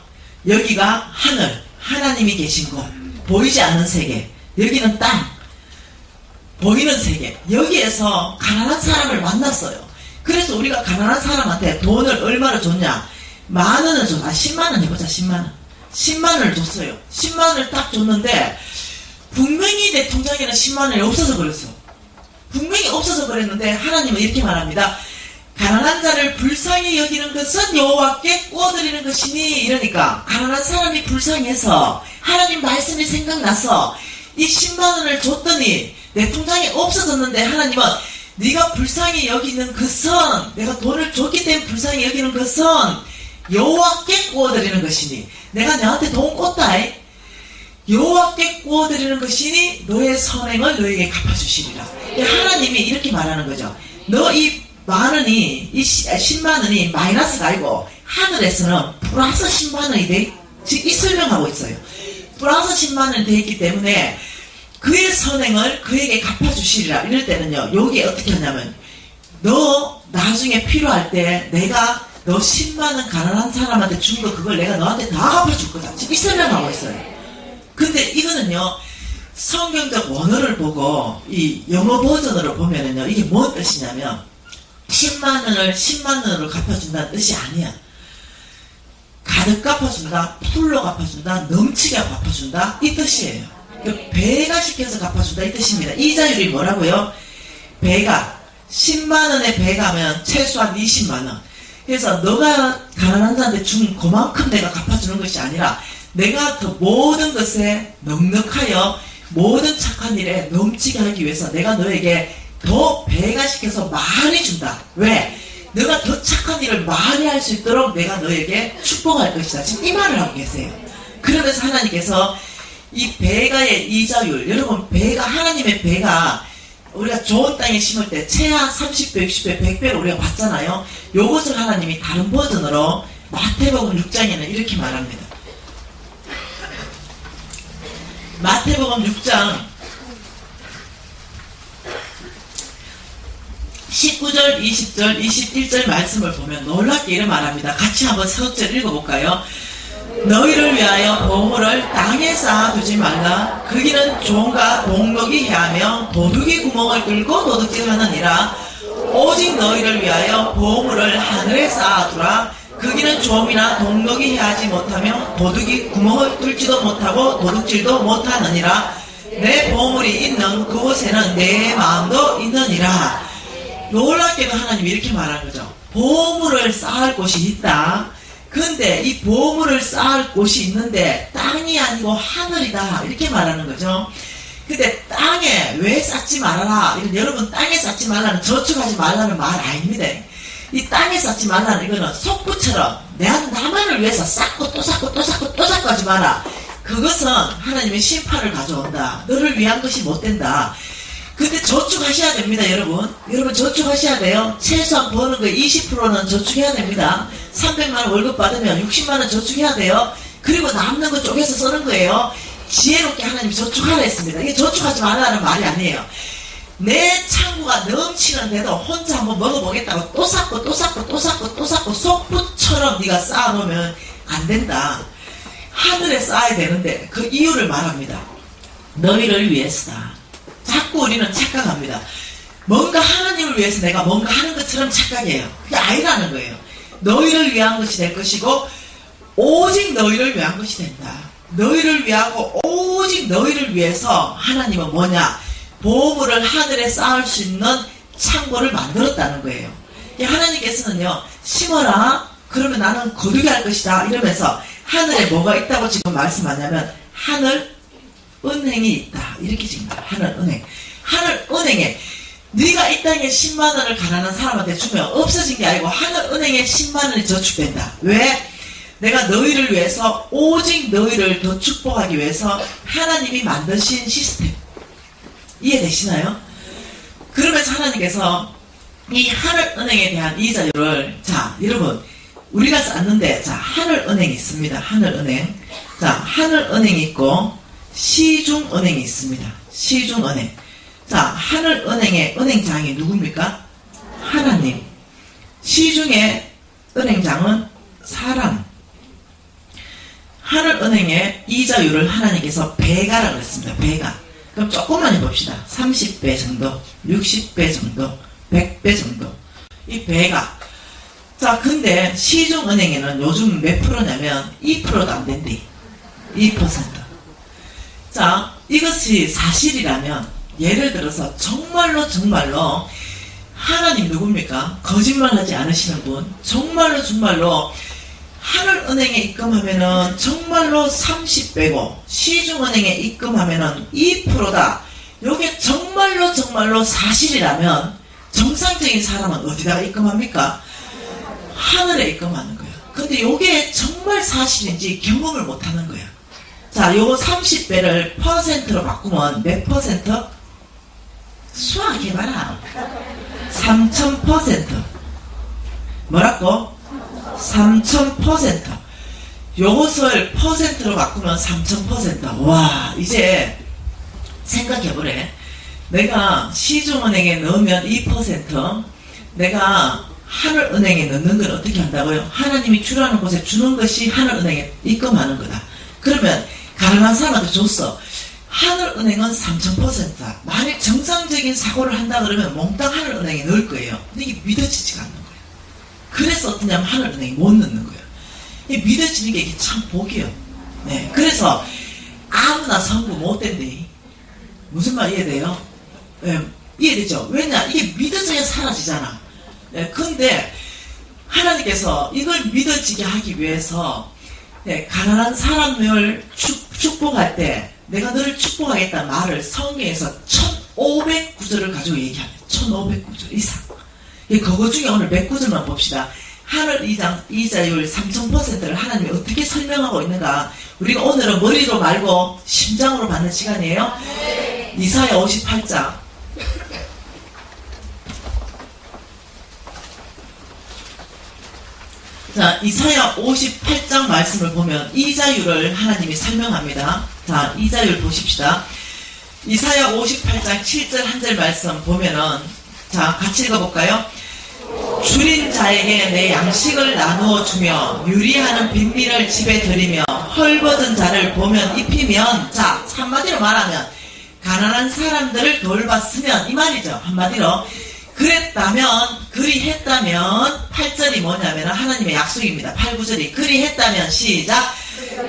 A: 여기가 하늘, 하나님이 계신 곳, 보이지 않는 세계. 여기는 땅, 보이는 세계. 여기에서 가난한 사람을 만났어요. 그래서 우리가 가난한 사람한테 돈을 얼마를 줬냐? 10,000원을 줬. 10만원 해보자. 10만원. 10만원을 줬어요. 10만원을 딱 줬는데 분명히 내 통장에는 10만원이 없어서 그랬어. 분명히 없어서 그랬는데 하나님은 이렇게 말합니다. 가난한 자를 불쌍히 여기는 것은 여호와께 구워드리는 것이니. 이러니까 가난한 사람이 불쌍해서 하나님 말씀이 생각나서 이 10만원을 줬더니 내 통장에 없어졌는데 하나님은 네가 불쌍히 여기는 것은, 내가 돈을 줬기 때문에 불쌍히 여기는 것은 여호와께 구워드리는 것이니, 내가 너한테 돈 꽂다. 여호와께 구워드리는 것이니 너의 선행을 너에게 갚아주시리라. 하나님이 이렇게 말하는 거죠. 너 이 10,000원이, 이 10만원이 마이너스가 아니고 하늘에서는 플러스 10만원이 돼. 지금 이 설명하고 있어요. 플러스 10만원이 돼 있기 때문에 그의 선행을 그에게 갚아주시리라. 이럴 때는요, 여기에 어떻게 하냐면, 너 나중에 필요할 때 내가 너 10만원 가난한 사람한테 준 거 그걸 내가 너한테 다 갚아줄 거다. 지금 이 설명하고 있어요. 근데 이거는요, 성경적 원어를 보고 이 영어 버전으로 보면은요, 이게 뭔 뜻이냐면 10만원을 10만원으로 갚아준다는 뜻이 아니야. 가득 갚아준다, 풀로 갚아준다, 넘치게 갚아준다, 이 뜻이에요. 배가 시켜서 갚아준다, 이 뜻입니다. 이자율이 뭐라고요? 배가 10만원의 배가면 최소한 20만원. 그래서 너가 가난한 자한테 준 그만큼 내가 갚아주는 것이 아니라 내가 그 모든 것에 넉넉하여 모든 착한 일에 넘치게 하기 위해서 내가 너에게 더 배가 시켜서 많이 준다. 왜? 너가 더 착한 일을 많이 할 수 있도록 내가 너에게 축복할 것이다. 지금 이 말을 하고 계세요. 그러면서 하나님께서 이 배가의 이자율, 여러분 배가, 하나님의 배가 우리가 좋은 땅에 심을 때 최하 30배, 60배, 100배를 우리가 봤잖아요. 요것을 하나님이 다른 버전으로 마태복음 6장에는 이렇게 말합니다. 마태복음 6장 19절, 20절, 21절 말씀을 보면 놀랍게 이렇게 말합니다. 같이 한번 서절 읽어볼까요? 너희를 위하여 보물을 땅에 쌓아두지 말라. 거기는 종과 동독이 해하며 도둑이 구멍을 뚫고 도둑질하느니라. 오직 너희를 위하여 보물을 하늘에 쌓아두라. 거기는 좀이나 동독이 해하지 못하며 도둑이 구멍을 뚫지도 못하고 도둑질도 못하느니라. 내 보물이 있는 그곳에는 내 마음도 있느니라. 놀랍게도 하나님이 이렇게 말하는 거죠. 보물을 쌓을 곳이 있다. 근데 이 보물을 쌓을 곳이 있는데 땅이 아니고 하늘이다. 이렇게 말하는 거죠. 근데 땅에 왜 쌓지 말아라. 여러분 땅에 쌓지 말라는 저축하지 말라는 말 아닙니다. 이 땅에 쌓지 말라는 이거는 속부처럼 나만을 위해서 쌓고 또 쌓고 또 쌓고 또 쌓고 하지 마라. 그것은 하나님의 심판을 가져온다. 너를 위한 것이 못 된다. 근데 저축하셔야 됩니다, 여러분. 여러분 저축하셔야 돼요. 최소한 버는 거 20%는 저축해야 됩니다. 300만원 월급 받으면 60만원 저축해야 돼요. 그리고 남는 거 쪼개서 쓰는 거예요. 지혜롭게 하나님이 저축하라 했습니다. 이게 저축하지 말라는 말이 아니에요. 내 창고가 넘치는데도 혼자 한번 먹어보겠다고 또 쌓고 또 쌓고 또 쌓고 또 쌓고 속부처럼 네가 쌓아놓으면 안 된다. 하늘에 쌓아야 되는데 그 이유를 말합니다. 너희를 위해서다. 자꾸 우리는 착각합니다. 뭔가 하나님을 위해서 내가 뭔가 하는 것처럼 착각해요. 그게 아니라는 거예요. 너희를 위한 것이 될 것이고 오직 너희를 위한 것이 된다. 너희를 위하고 오직 너희를 위해서 하나님은 뭐냐? 보물을 하늘에 쌓을 수 있는 창고를 만들었다는 거예요. 하나님께서는요, 심어라. 그러면 나는 거두게 할 것이다. 이러면서 하늘에 뭐가 있다고 지금 말씀하냐면 하늘 은행이 있다. 이렇게 지금 하늘 은행. 하늘 은행에 네가 이 땅에 10만 원을 가난한 사람한테 주면 없어진 게 아니고 하늘 은행에 10만 원이 저축된다. 왜? 내가 너희를 위해서 오직 너희를 더 축복하기 위해서 하나님이 만드신 시스템. 이해되시나요? 그러면서 하나님께서 이 하늘 은행에 대한 이자율을 자 여러분 우리가 쌓는데 자 하늘 은행이 있습니다. 하늘 은행. 자 하늘 은행이 있고 시중은행이 있습니다. 시중은행. 자, 하늘은행의 은행장이 누굽니까? 하나님. 시중의 은행장은 사람. 하늘은행의 이자율을 하나님께서 배가라고 했습니다. 배가. 그럼 조금만 해봅시다. 30배 정도, 60배 정도, 100배 정도. 이 배가. 자, 근데 시중은행에는 요즘 몇 프로냐면 2%도 안 된대. 2%. 자, 이것이 사실이라면 예를 들어서 정말로 하나님 누굽니까? 거짓말하지 않으시는 분 정말로 하늘은행에 입금하면은 정말로 30배고 시중은행에 입금하면은 2%다. 요게 정말로 사실이라면 정상적인 사람은 어디다가 입금합니까? 하늘에 입금하는 거예요. 근데 요게 정말 사실인지 경험을 못하는 거예요. 자, 요거 30배를 퍼센트로 바꾸면 몇 퍼센트? 수학해봐라. 3000%. 뭐라고? 3000%. 요것을 퍼센트로 바꾸면 3000%. 와, 이제 생각해보래. 내가 시중은행에 넣으면 2%, 내가 하늘은행에 넣는 건 어떻게 한다고요? 하나님이 주라는 곳에 주는 것이 하늘은행에 입금하는 거다. 그러면 가난한 사람한테 줬어. 하늘은행은 3000%다. 만약 정상적인 사고를 한다 그러면 몽땅 하늘은행에 넣을 거예요. 근데 이게 믿어지지가 않는 거예요. 그래서 어떠냐면 하늘은행에 못 넣는 거예요. 이게 믿어지는 게 이게 참 복이에요. 네. 그래서 아무나 선거 못 된대. 무슨 말 이해돼요? 네. 이해되죠? 왜냐? 이게 믿어져야 사라지잖아. 네. 근데 하나님께서 이걸 믿어지게 하기 위해서 네, 가난한 사람을 축복할 때 내가 너를 축복하겠다 말을 성경에서 1500구절을 가지고 얘기합니다. 1500구절 이상. 그거 중에 오늘 몇 구절만 봅시다. 하늘 이자율 3000%를 하나님이 어떻게 설명하고 있는가. 우리가 오늘은 머리로 말고 심장으로 받는 시간이에요. 이사야 58장 자, 이사야 58장 말씀을 보면 이자율을 하나님이 설명합니다. 자, 이자율 보십시다. 이사야 58장 7절 한 절 말씀 보면은, 자, 같이 읽어볼까요? 줄인 자에게 내 양식을 나누어 주며 유리하는 빈민을 집에 들이며 헐벗은 자를 보면 입히면, 자, 한마디로 말하면 가난한 사람들을 돌봤으면 이 말이죠. 한마디로 그랬다면, 그리했다면, 8절이 뭐냐면 하나님의 약속입니다. 8, 9절이 그리했다면, 시작.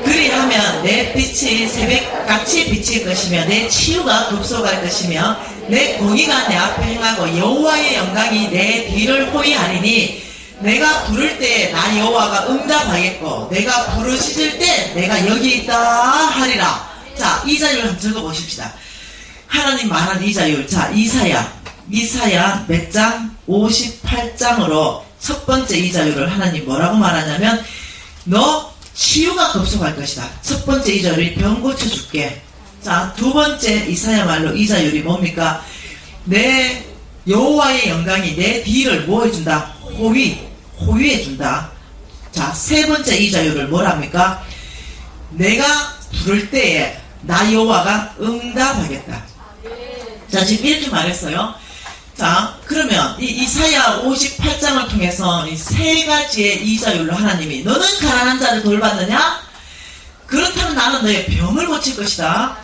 A: 그리하면 내 빛이 새벽같이 비칠 것이며 내 치유가 급소갈 것이며 내 공의가 내 앞에 행하고 여호와의 영광이 내 뒤를 호위하리니 내가 부를 때 나 여호와가 응답하겠고 내가 부르짖을 때 내가 여기 있다 하리라. 자, 이자율 한번 적어보십시다. 하나님 말한 이자율. 자, 이사야 몇 장? 58장으로 첫 번째 이자율을 하나님 뭐라고 말하냐면 너 치유가 급속할 것이다. 첫 번째 이자율이 병 고쳐줄게. 자, 두 번째 이사야 말로 이자율이 뭡니까? 내 여호와의 영광이 내 뒤를 뭐 해준다? 호위해준다. 자, 세 번째 이자율을 뭐랍니까? 내가 부를 때에 나 여호와가 응답하겠다. 자, 지금 이렇게 말했어요. 자, 그러면 이 이사야 58장을 통해서 이 세 가지의 이자율로 하나님이 너는 가난한 자를 돌봤느냐? 그렇다면 나는 너의 병을 고칠 것이다.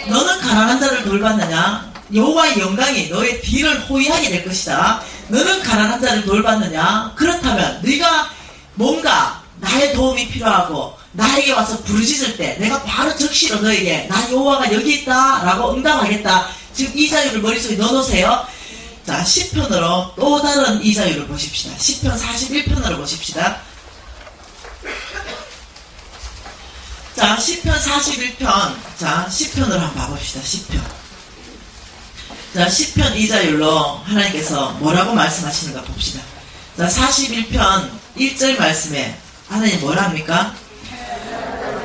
A: 너는 가난한 자를 돌봤느냐? 여호와의 영광이 너의 뒤를 호위하게 될 것이다. 너는 가난한 자를 돌봤느냐? 그렇다면 네가 뭔가 나의 도움이 필요하고 나에게 와서 부르짖을 때 내가 바로 즉시로 너에게 나 여호와가 여기 있다 라고 응답하겠다. 지금 이자율을 머릿속에 넣어놓으세요. 자, 시편으로 또 다른 이자율을 보십시다. 시편 41편으로 보십시다. 자, 시편 41편. 자, 시편으로 한번 봐봅시다. 시편. 자, 시편 이자율로 하나님께서 뭐라고 말씀하시는가 봅시다. 자, 41편 1절 말씀에 하나님 뭐라 합니까?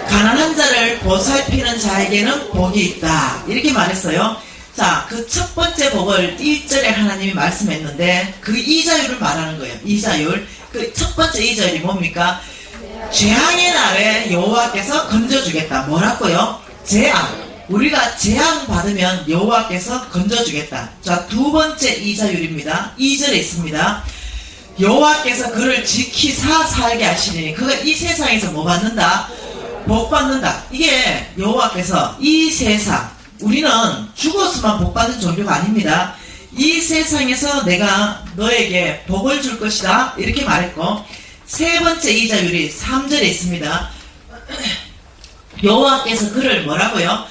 A: 가난한 자를 보살피는 자에게는 복이 있다. 이렇게 말했어요. 자, 그 첫 번째 복을 1절에 하나님이 말씀했는데 그 이자율을 말하는 거예요. 이자율. 그 첫 번째 이자율이 뭡니까? 재앙의 날에 여호와께서 건져주겠다. 뭐라고요? 재앙. 우리가 재앙 받으면 여호와께서 건져주겠다. 자, 두 번째 이자율입니다. 2절에 있습니다. 여호와께서 그를 지키사 살게 하시니 그가 이 세상에서 뭐 받는다? 복 받는다. 이게 여호와께서 이 세상, 우리는 죽었으면 복 받은 종교가 아닙니다. 이 세상에서 내가 너에게 복을 줄 것이다. 이렇게 말했고, 세 번째 이자율이 3절에 있습니다. 여호와께서 그를 뭐라고요?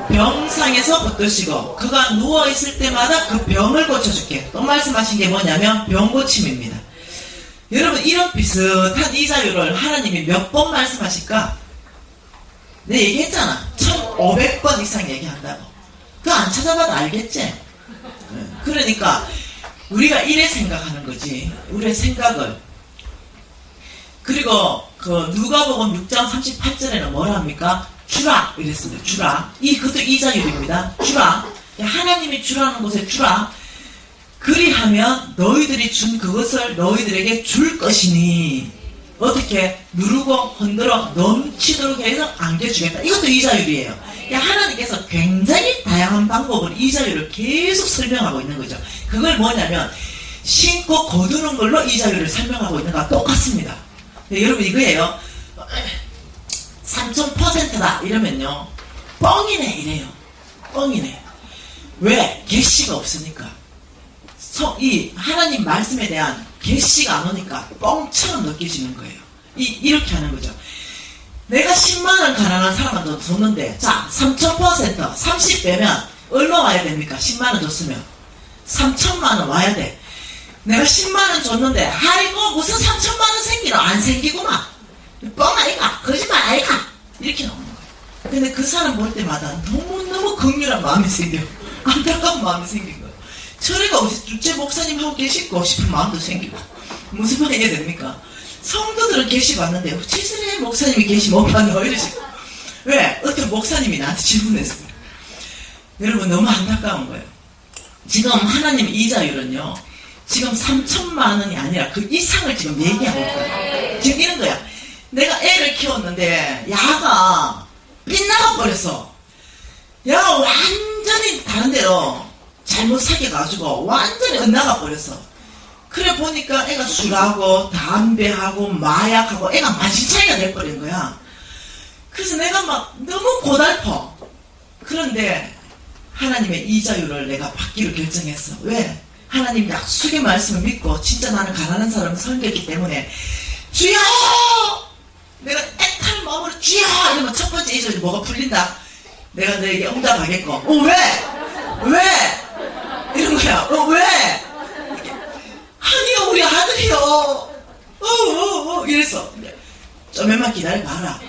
A: 병상에서 붙드시고 그가 누워있을 때마다 그 병을 고쳐줄게. 또 말씀하신 게 뭐냐면 병고침입니다. 여러분, 이런 비슷한 이자율을 하나님이 몇 번 말씀하실까? 내 얘기했잖아. 1500번 이상 얘기한다고. 그거 안 찾아봐도 알겠지? 그러니까 우리가 이래 생각하는 거지. 우리의 생각을. 그리고 그 누가복음 6장 38절에는 뭐라 합니까? 주라 이랬습니다. 주라. 그것도 이자율입니다. 주라. 하나님이 주라는 곳에 주라. 그리하면 너희들이 준 그것을 너희들에게 줄 것이니 어떻게 누르고 흔들어 넘치도록 해서 안겨주겠다. 이것도 이자율이에요. 하나님께서 굉장히 다양한 방법으로 이자율을 계속 설명하고 있는 거죠. 그걸 뭐냐면 신고 거두는 걸로 이자율을 설명하고 있는 거와 똑같습니다. 여러분, 이거예요. 3000%다 이러면요 뻥이네 이래요. 뻥이네. 왜? 계시가 없으니까. 이 하나님 말씀에 대한 계시가 안 오니까 뻥처럼 느껴지는 거예요. 이렇게 하는 거죠. 내가 10만원 가난한 사람한테 줬는데, 자, 3000%, 30 빼면 얼마 와야 됩니까? 10만원 줬으면 3000만원 와야 돼. 내가 10만원 줬는데 아이고 무슨 3000만원 생기노? 안 생기구만. 뻥 아이가? 거짓말 아이가? 이렇게 나오는 거예요. 근데 그 사람 볼 때마다 너무너무 긍휼한 마음이 생겨요. 안타까운 마음이 생긴 거예요. 저리가 어디 주체 목사님 하고 계시고 싶은 마음도 생기고. 무슨 말이 됩니까? 성도들은 계시 봤는데 치스레 목사님이 계시 못 봤나 이러시고. 왜? 어떤 목사님이 나한테 질문했어요. 여러분, 너무 안타까운 거예요. 지금 하나님 이자율은요 지금 3000만 원이 아니라 그 이상을 지금 얘기하고 있어요. 견디는 거야. 내가 애를 키웠는데 야가 빗나가 버렸어. 야가 완전히 다른 데로 잘못 사귀어가지고 완전히 엇나가 버렸어. 그래 보니까 애가 술하고 담배하고 마약하고 애가 만신창이가 돼버린 거야. 그래서 내가 막 너무 고달퍼. 그런데 하나님의 이자유를 내가 받기로 결정했어. 왜? 하나님 약속의 말씀을 믿고 진짜 나는 가난한 사람을 섬겼기 때문에 주여! 내가 애타는 마음으로 주여! 이러면 첫 번째 이자유 뭐가 풀린다? 내가 너에게 응답하겠고 왜? 왜? 이런 거야. 왜? 아니요 우리 아들이요. 이랬어. 좀만 기다려봐라.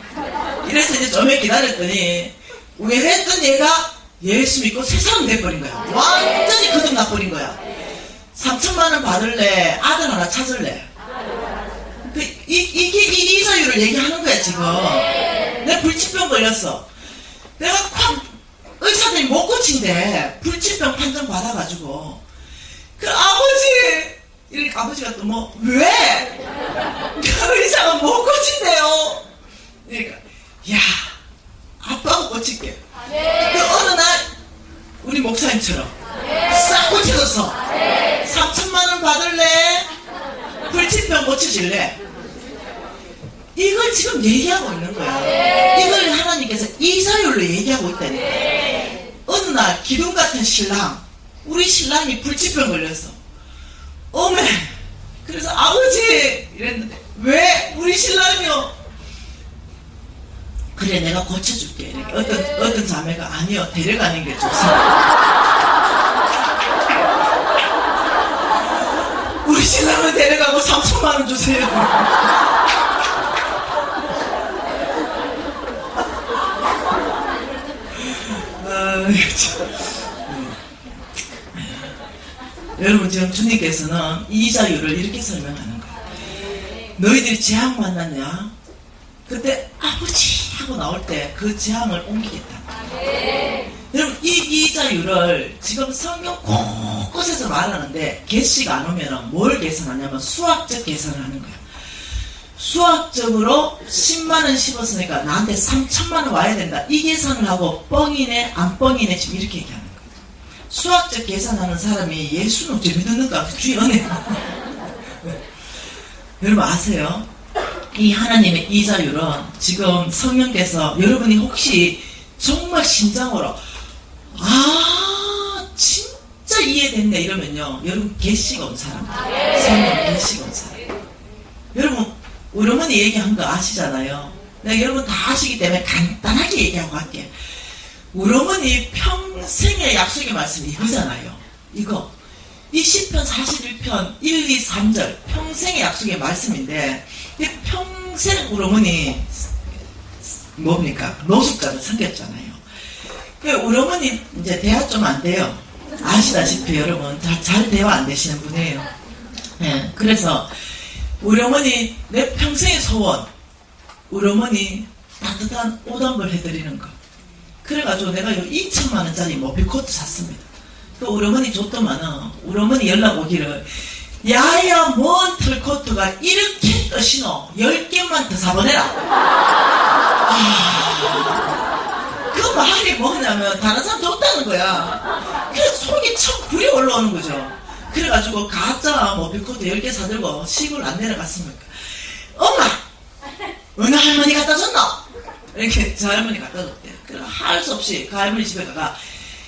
A: 이래서 이제 좀 기다렸더니 왜 했던 얘가 예수 믿고 새 사람 돼버린 거야. 완전히 거듭나버린 거야. 3천만 원 받을래? 아들 하나 찾을래? 이게 이 이자유를 얘기하는 거야 지금. 내가 불치병 걸렸어. 내가 의사들이 못 고친대. 불치병 판정 받아가지고 그 아버지 이렇게 아버지가 또 뭐 왜? 그 의사가 못 고친대요. 그러니까 야 아빠가 고칠게. 그 어느 날 우리 목사님처럼 싹 고쳐졌어. 3천만 원 받을래? 불치병 고쳐질래? 이걸 지금 얘기하고 있는 거야. 이걸 하나님께서 이자율로 얘기하고 있다니까. 어느 날 기둥 같은 신랑, 우리 신랑이 불치병 걸렸어. 어메. 그래서 아버지 이랬는데 왜 우리 신랑이요? 그래 내가 고쳐줄게. 이렇게 어떤 자매가 아니요 데려가는 게 좋습니다. 우리 신랑을 데려가고 3천만 원 주세요. 여러분 지금 주님께서는 이자유를 이렇게 설명하는 거예요. 너희들이 재앙 만났냐? 그때 아버지 하고 나올 때 그 재앙을 옮기겠다. 여러분 이 이자유를 지금 성경 곳곳에서 말하는데 계시가 안 오면 뭘 계산하냐면 수학적 계산을 하는 거야. 수학적으로 10만원 씹었으니까 나한테 3천만원 와야 된다. 이 계산을 하고 뻥이네 안 뻥이네 지금 이렇게 얘기하는 거예요. 수학적 계산하는 사람이 예수는 어째 믿는가? 주의 은혜. 여러분 아세요? 이 하나님의 이자율은 지금 성령께서 여러분이 혹시 정말 심장으로 진짜 이해됐네 이러면요 여러분 계시가 온 사람, 성령 계시가 온 사람. 여러분 우리 어머니 얘기한 거 아시잖아요. 내가 여러분 다 아시기 때문에 간단하게 얘기하고 갈게. 우리 어머니 평생의 약속의 말씀이 이거잖아요. 이거 이 시편 41편 1, 2, 3절 평생의 약속의 말씀인데 평생 우리 어머니 뭡니까? 노숙자를 섬겼잖아요. 우리 어머니 이제 대화 좀 안 돼요. 아시다시피 여러분 잘 대화 안 되시는 분이에요. 네, 그래서 우리 어머니 내 평생의 소원 우리 어머니 따뜻한 옷 한 벌 해드리는 거. 그래가지고 내가 요 2천만 원짜리 모피코트 샀습니다. 또 우리 어머니 줬더만은 우리 어머니 연락 오기를 야야 뭔 털코트가 이렇게 떠시노 10개만 더 사보내라. 그 말이 뭐냐면 다른 사람 줬다는 거야. 그래서 속이 참 불이 올라오는 거죠. 그래가지고 가짜 모피코트 10개 사들고 시골 안 내려갔습니까? 엄마 어느 할머니 갖다 줬노? 이렇게 저 할머니 갖다 줬대. 그래 할 수 없이 그 할머니 집에 가가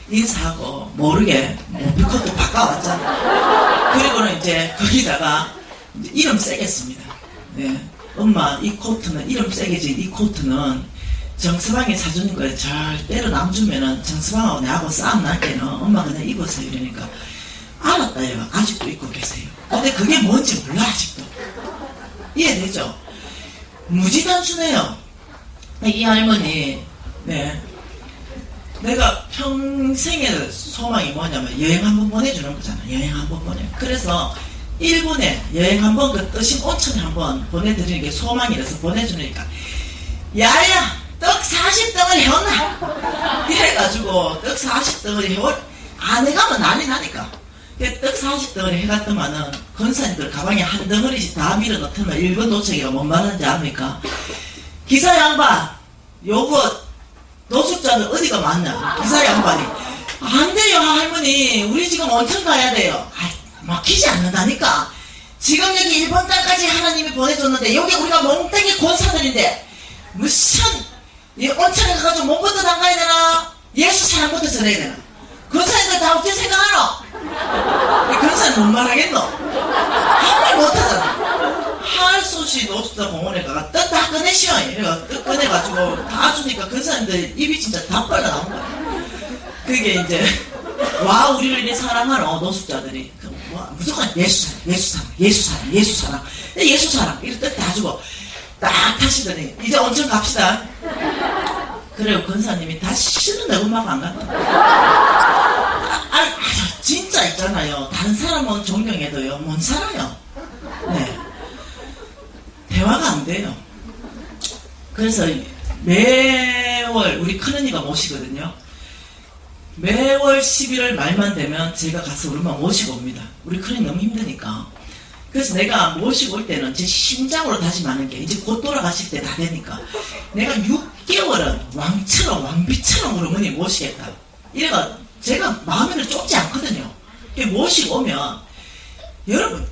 A: 인사하고 모르게 모피코트 바꿔왔잖아. 그리고는 이제 거기다가 이제 이름 쓰겠습니다. 네. 엄마 이 코트는 이름 쓰게지. 이 코트는 정서방이 사주는 거에 절대로 남주면은 정서방하고 내하고 싸움 날 때는 엄마 그냥 입으세요 이러니까 알았다요. 아직도 입고 계세요. 근데 그게 뭔지 몰라 아직도. 이해되죠? 무지 단순해요. 이 할머니 네. 내가 평생의 소망이 뭐냐면 여행 한번 보내주는 거잖아. 여행 한번 보내. 그래서 일본에 여행 한번 그 뜨신 온천에 한번 보내드리는 게 소망이라서 보내주니까 야야 떡 40덩을 해왔나? 이래가지고 떡 40덩을 해올 안 해가면 난리 나니까 떡 40덩어리 해갔더만은 권사님들 가방에 한 덩어리씩 다 밀어넣더만 일본 도청이가 뭔 말하는지 압니까? 기사 양반 요거 노숙자들 어디가 많냐? 기사 양반이 안 돼요 할머니 우리 지금 온천 가야 돼요. 아, 막히지 않는다니까. 지금 여기 일본 땅까지 하나님이 보내줬는데 여기 우리가 몽땅이 권사들인데 무슨 이 온천에 가가지고 몸부터 담가야 되나? 예수 사랑부터 전해야 되나? 권사님들 다 어떻게 생각하노? 권사님 뭔 말하겠노? 한말 못하잖아. 할소시 노숙자 공원에 가가 떡 다 꺼내시오. 이래가 떡 꺼내가지고 다 주니까 권사님들 입이 진짜 다 빨라 나온 거야. 그게 이제 와 우리를 이렇게 사랑하노 노숙자들이 무조건 예수 사랑 예수 사랑 예수 사랑 예수 사랑 예수 사랑 이렇게 떡 다 주고 딱 하시더니 이제 온천 갑시다. 그래요 권사님이 다시는 내 음악 안 간다. 진짜 있잖아요. 다른 사람은 존경해도요 못 살아요. 네 대화가 안 돼요. 그래서 매월 우리 큰언니가 모시거든요. 매월 11월 말만 되면 제가 가서 우리 엄마 모시고 옵니다. 우리 큰언니 너무 힘드니까. 그래서 내가 모시고 올 때는 제 심장으로 다짐하는 게 이제 곧 돌아가실 때 다 되니까 내가 6개월은 왕처럼 왕비처럼 우리 어머니 모시겠다. 이래가 제가 마음에는 좁지 않거든요. 모시고 오면 여러분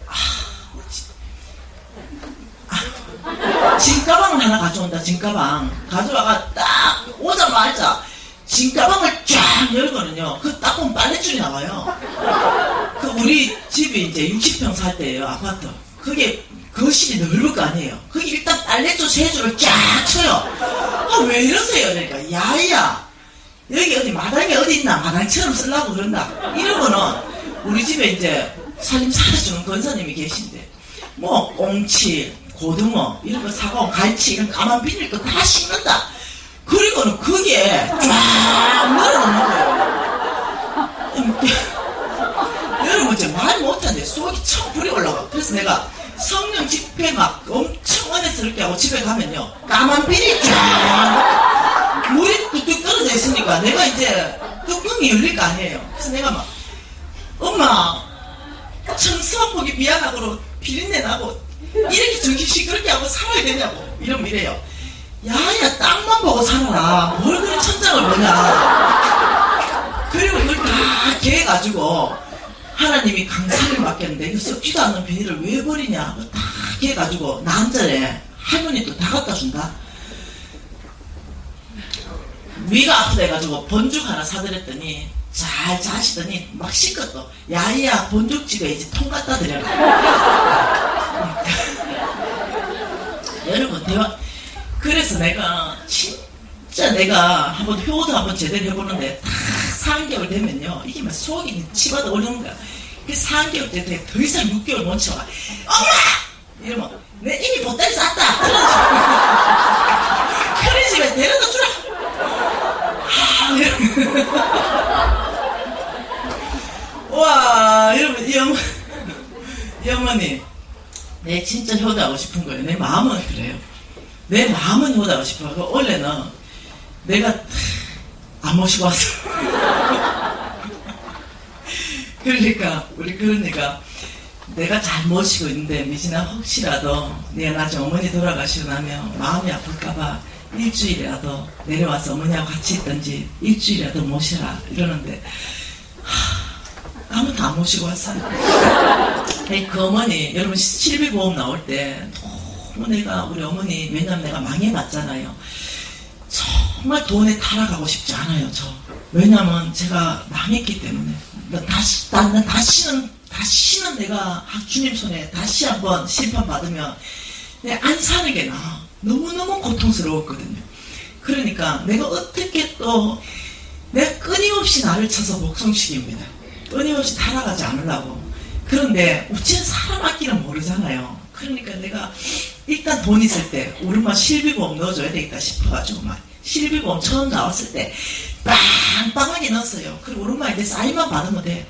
A: 짐가방을 하나 가져온다. 짐가방 가져와가 딱 오자마자 짐가방을 쫙 열거든요. 그 딱 보면 빨래줄이 나와요. 그 우리 집이 이제 60평 살 때예요. 아파트. 그게 거실이 넓을 거 아니에요. 거기 일단 빨래줄 3줄을 쫙 쳐요. 아, 왜 이러세요? 그러니까 야야 여기 어디 마당에 어디 있나 마당처럼 쓰려고 그런다. 이러면은 우리 집에 이제 살림 살아주는 권사님이 계신데 뭐 꽁치 고등어 이런 거 사가고 갈치 이런 까만 비닐 거 다 씻는다. 그리고는 그게 쫙 늘어놓는 거예요. 여러분 이제 말 못하는데 속이 청 불이 올라가. 그래서 내가 성령 집회 막 엄청 은혜스럽게 하고 집에 가면요 까만 비닐 쫙 물이 뚝뚝 떨어져 있으니까 내가 이제 뚜껑이 열릴 거 아니에요. 그래서 내가 막 엄마 청소한 보기 미안하고 비린내 나고 이렇게 정신 시끄럽게 하고 살아야 되냐고 이러면 이래요. 야야 땅만 보고 살아라. 뭘 그런 천장을 보냐. 그리고 이걸 다 개가지고 하나님이 강사를 맡겼는데 이거 썩지도 않는 비닐을 왜 버리냐. 다 개가지고 나 한 잔에 할머니도 다 갖다 준다. 위가 아프다 해가지고 번죽 하나 사드렸더니 잘 자시더니 막 씻었어. 야야 번죽집에 이제 통 갖다 드려라. 여러분 대화. 그래서 내가 진짜 내가 한번 효도 한번 제대로 해보는데 딱 3개월 되면요 이게 막 속이 치받아 올라오는 거야. 그 3개월 때 더 이상 6개월 못 쳐가. 엄마! 이러면 내 이미 보따리 쌌다. 그런 집에 데려다 주라. 와 여러분 이 어머니 내 진짜 효도하고 싶은 거예요. 내 마음은 그래요. 내 마음은 효도하고 싶어. 원래는 내가 안 모시고 왔어. 그러니까 우리 그러니까 내가 잘 모시고 있는데 미진아 혹시라도 내가 나중에 어머니 돌아가시고 나면 마음이 아플까봐 일주일이라도 내려와서 어머니하고 같이 있든지 일주일이라도 모시라 이러는데 아무도 안 모시고 왔어요. 그 어머니 여러분 실비보험 나올 때 너무 내가 우리 어머니 왜냐면 내가 망해봤잖아요. 정말 돈에 타락하고 싶지 않아요. 저 왜냐면 제가 망했기 때문에 난 다시는 내가 주님 손에 다시 한번 심판받으면 내가 안 사는 게 나아. 너무너무 고통스러웠거든요. 그러니까 내가 어떻게 또 내가 끊임없이 나를 쳐서 복송시킵니다. 끊임없이 타락하지 않으려고. 그런데 우리는 사람 아끼는 모르잖아요. 그러니까 내가 일단 돈 있을 때 우리 엄마 실비보험 넣어줘야 되겠다 싶어가지고 막 실비보험 처음 나왔을 때 빵빵하게 넣었어요. 그리고 우리 엄마 이제 사인만 받으면 돼.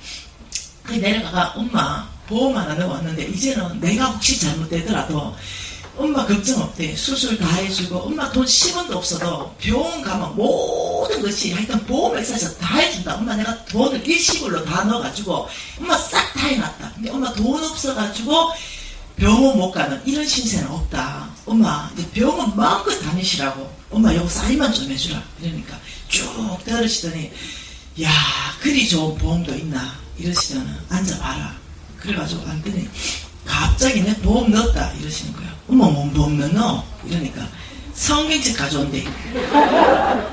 A: 그 내려가가 엄마 보험 하나 넣어왔는데 이제는 내가 혹시 잘못되더라도 엄마 걱정 없대. 수술 다 해주고 엄마 돈 10원도 없어도 병원 가면 모든 것이 하여튼 보험회사에서 다 해준다. 엄마 내가 돈을 일시불로 다 넣어가지고 엄마 싹 다 해놨다. 근데 엄마 돈 없어가지고 병원 못 가는 이런 신세는 없다. 엄마 이제 병원 마음껏 다니시라고. 엄마 요거 사인만 좀 해주라. 이러니까 쭉 들으시더니 야 그리 좋은 보험도 있나 이러시잖아. 앉아봐라. 그래가지고 앉더니 갑자기 내 보험 넣었다 이러시는 거야. 엄마 뭔 보험 넣어? 이러니까 성경책 가져온대.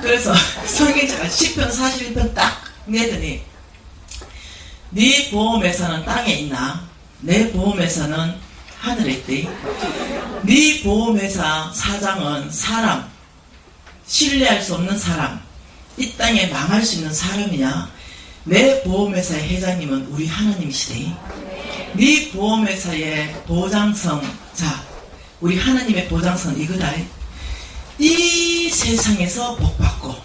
A: 그래서 성경책을 10편 41편 딱 내더니 네 보험회사는 땅에 있나? 내 보험회사는 하늘에 있대. 네 보험회사 사장은 사람, 신뢰할 수 없는 사람, 이 땅에 망할 수 있는 사람이냐? 내 보험회사의 회장님은 우리 하나님이시대. 네 보험회사의 보장성, 자, 우리 하나님의 보장성 이거다. 이 세상에서 복받고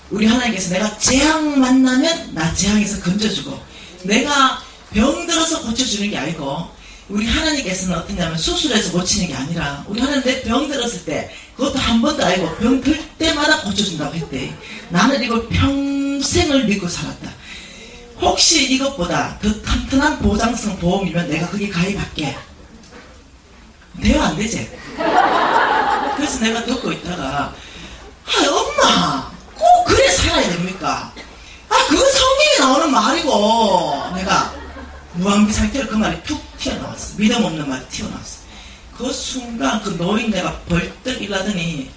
A: 우리 하나님께서 내가 재앙 만나면 나 재앙에서 건져주고 내가 병들어서 고쳐주는 게 아니고 우리 하나님께서는 어떠냐면 수술해서 고치는 게 아니라 우리 하나님 내 병들었을 때 그것도 한 번도 아니고 병들 때마다 고쳐준다고 했대. 나는 이걸 평생을 믿고 살았다. 혹시 이것보다 더 튼튼한 보장성 보험이면 내가 거기 가입할게. 돼요 안 되지? 그래서 내가 듣고 있다가 엄마 꼭 그래 살아야 됩니까? 그거 성경에 나오는 말이고 내가 무방비 상태로 그 말이 툭 튀어나왔어. 믿음 없는 말이 튀어나왔어. 그 순간 그 노인네가 벌떡 일어나더니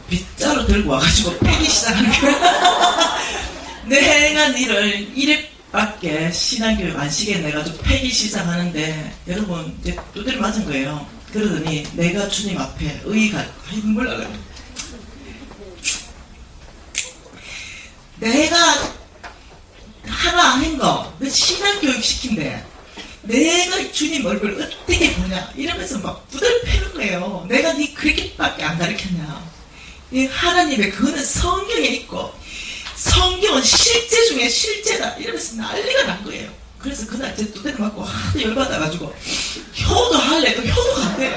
A: 빗자루 들고 와가지고 패기 시작하는 거야. 내가 니를 이래밖에 신앙교육 안 시겠네가지고 패기 시작하는데 여러분 이제 두드려 맞은 거예요. 그러더니 내가 주님 앞에 의가 몰라요. 내가 하나 한 거 신앙교육 시킨대. 내가 주님 얼굴 어떻게 보냐 이러면서 막 두드려 패는 거예요. 내가 니 그렇게밖에 안 가르쳤냐. 이 하나님의 그거는 성경에 있고 성경은 실제 중에 실제다 이러면서 난리가 난 거예요. 그래서 그날 제 두드려 맞고 하도 열받아가지고 효도할래 또 효도 간대.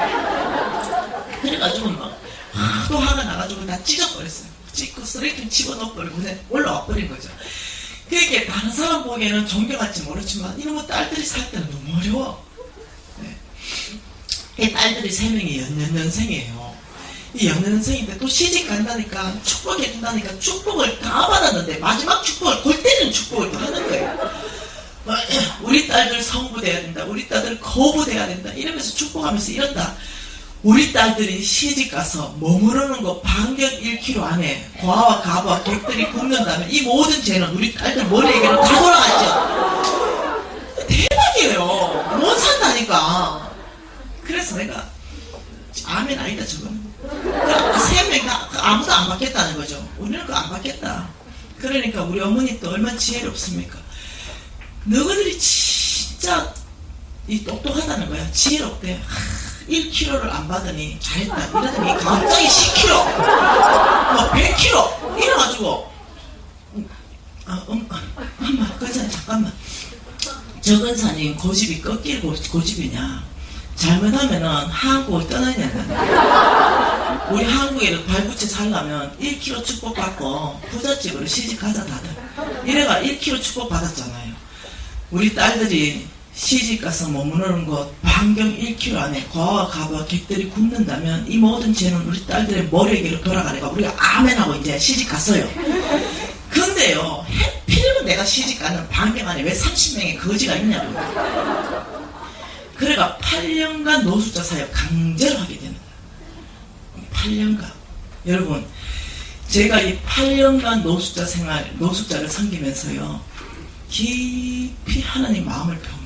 A: 그래가지고 막 하도 화가 나가지고 다 찢어버렸어요. 찢고 쓰레기통 집어넣어버리고 그냥 올라와 버린 거죠. 그러니까 다른 사람 보기에는 존경할지 모르지만 이놈의 딸들이 살 때는 너무 어려워. 네. 이 딸들이 3명이 연년생이에요. 이 연년생인데 또 시집 간다니까 축복해준다니까 축복을 다 받았는데 마지막 축복을 골 때리는 축복을 또 하는 거예요. 우리 딸들 성부돼야 된다. 우리 딸들 거부돼야 된다. 이러면서 축복하면서 이런다. 우리 딸들이 시집가서 머무르는 거 반경 1km 안에 과와 가부와 객들이 굶는다면 이 모든 죄는 우리 딸들 머리에게로 다 돌아갔죠. 대박이에요. 못 산다니까. 그래서 내가 아멘 아니다 저거는. 3명 다 아무도 안 받겠다는 거죠. 우리는 그거 안 받겠다. 그러니까 우리 어머니 또 얼마나 지혜롭습니까? 너희들이 진짜 이 똑똑하다는 거야. 지혜롭대. 1kg를 안 받으니 잘했다. 이러더니 갑자기 10kg, 뭐 100kg 이래가지고 엄마 근사님 잠깐만. 저 근사님 고집이 꺾일 고집이냐? 잘못하면은 한국을 떠나야 된다. 우리 한국에 발붙여 살려면 1kg 축복받고 부잣집으로 시집가자 다들. 이래가 1kg 축복받았잖아요. 우리 딸들이 시집가서 머무르는 곳 반경 1km 안에 과와 가부와 객들이 굶는다면 이 모든 죄는 우리 딸들의 머리에게로 돌아가니까 우리가 아멘하고 이제 시집갔어요. 근데요 해필이면 내가 시집가는 반경 안에 왜 30명의 거지가 있냐고요. 그래가 8년간 노숙자 사역 강제로 하게 되는 거예요. 8년간. 여러분 제가 이 8년간 노숙자 생활 노숙자를 섬기면서요 깊이 하나님 마음을 배웁니다.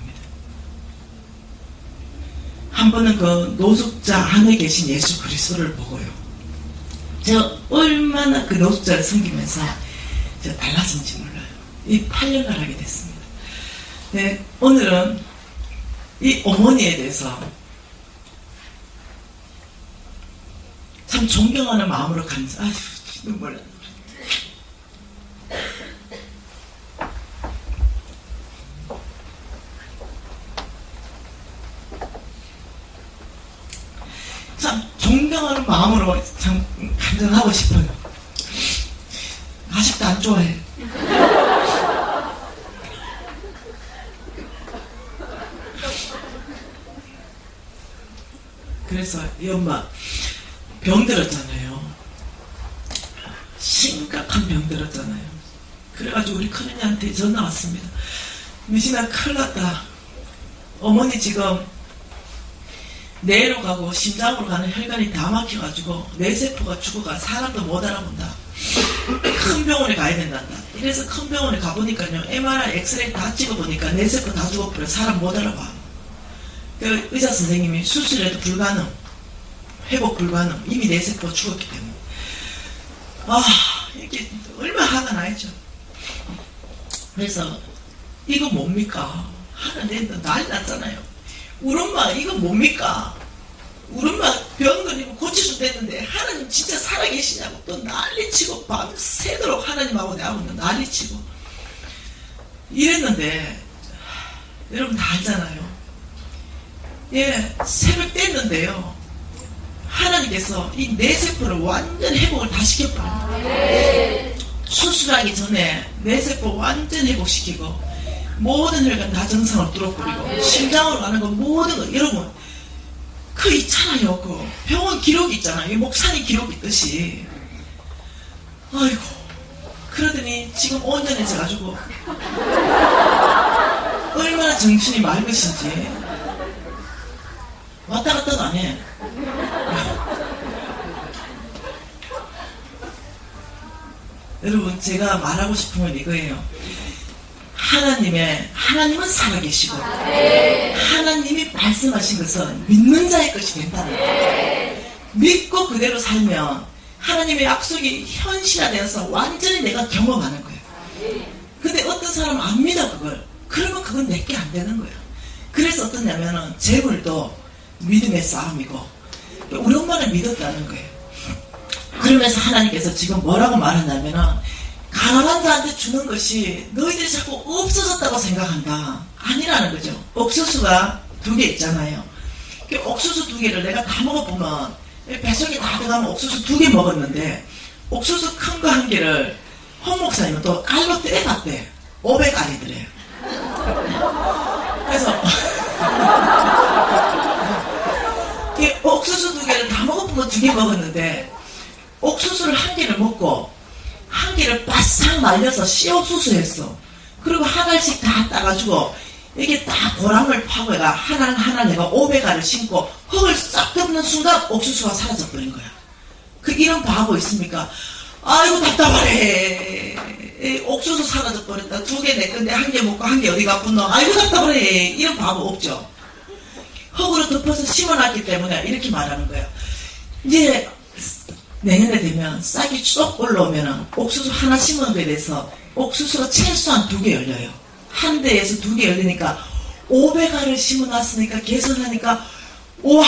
A: 한 번은 그 노숙자 안에 계신 예수 그리스도를 보고요. 제가 얼마나 그 노숙자를 섬기면서 제가 달라진지 몰라요. 이 8년간 하게 됐습니다. 네, 오늘은 이 어머니에 대해서 참 존경하는 마음으로 아휴 눈물 나. 참 존경하는 마음으로 참 간증하고 싶어요. 아직도 안 좋아해. 그래서 이 엄마 병들었잖아요. 심각한 병들었잖아요. 그래가지고 우리 큰언니한테 전화 왔습니다. 미진아 큰일 났다. 어머니 지금 뇌로 가고 심장으로 가는 혈관이 다 막혀가지고 뇌세포가 죽어가 사람도 못 알아본다. 큰 병원에 가야 된단다. 이래서 큰 병원에 가보니까요, MRI, 엑스레이 다 찍어보니까 뇌세포 다 죽어버려. 사람 못 알아봐. 그 의사 선생님이 수술해도 불가능, 회복 불가능, 이미 뇌세포가 죽었기 때문에. 아, 이게 얼마나 화가 나있죠. 그래서 이거 뭡니까? 하나 낸다 난리 났잖아요. 우리 엄마 이거 뭡니까? 우리 엄마 병 걸리고 고치수 됐는데 하나님 진짜 살아계시냐고 또 난리치고 밤새도록 하나님하고 내하고 난리치고 이랬는데 여러분 다 알잖아요. 예, 새벽 됐는데요, 하나님께서 이 뇌세포를 완전 회복을 다 시켜버려요. 수술하기 전에 뇌세포 완전 회복시키고 모든 혈관 다 정상으로 뚫어버리고 심장으로 가는 거 모든 거, 여러분 그 있잖아요. 그 병원 기록이 있잖아요. 목사님 기록 있듯이. 아이고, 그러더니 지금 온전해져가지고 얼마나 정신이 맑으신지 왔다 갔다도 안 해. 여러분 제가 말하고 싶은 건 이거예요. 하나님은 살아계시고 하나님이 말씀하신 것은 믿는 자의 것이 된다는 거예요. 믿고 그대로 살면 하나님의 약속이 현실화되어서 완전히 내가 경험하는 거예요. 근데 어떤 사람은 안 믿어 그걸. 그러면 그건 내게 안 되는 거예요. 그래서 어떠냐면은 재물도 믿음의 싸움이고 우리 엄마는 믿었다는 거예요. 그러면서 하나님께서 지금 뭐라고 말하냐면은 가난한 자한테 주는 것이 너희들이 자꾸 없어졌다고 생각한다. 아니라는 거죠. 옥수수가 2개 있잖아요. 그 옥수수 2개를 내가 다 먹어보면 배속이 다 들어가면 옥수수 2개 먹었는데 옥수수 큰 거 1개를 홍 목사님은 또 알로 떼봤대. 500알이더래요. 그래서 이 옥수수 2개를 다 먹어보면 2개 먹었는데 옥수수를 1개를 먹고 1개를 바싹 말려서 씨옥수수 했어. 그리고 1알씩 다 따가지고 이게 다 고랑을 파고 해가 하나 내가 500알을 심고 흙을 싹 덮는 순간 옥수수가 사라져버린 거야. 그 이런 바보 있습니까? 아이고 답답하네. 옥수수 사라져버렸다. 2개 내 건데 1개 먹고 1개 어디 갔구나. 아이고 답답하네. 이런 바보 없죠. 흙으로 덮어서 심어놨기 때문에 이렇게 말하는 거야. 이제 내년에 되면 싹이 쏙 올라오면 옥수수 하나 심은 거에 대해서 옥수수가 최소한 2개 열려요. 한 대에서 2개 열리니까 500알을 심어놨으니까 개선하니까 우와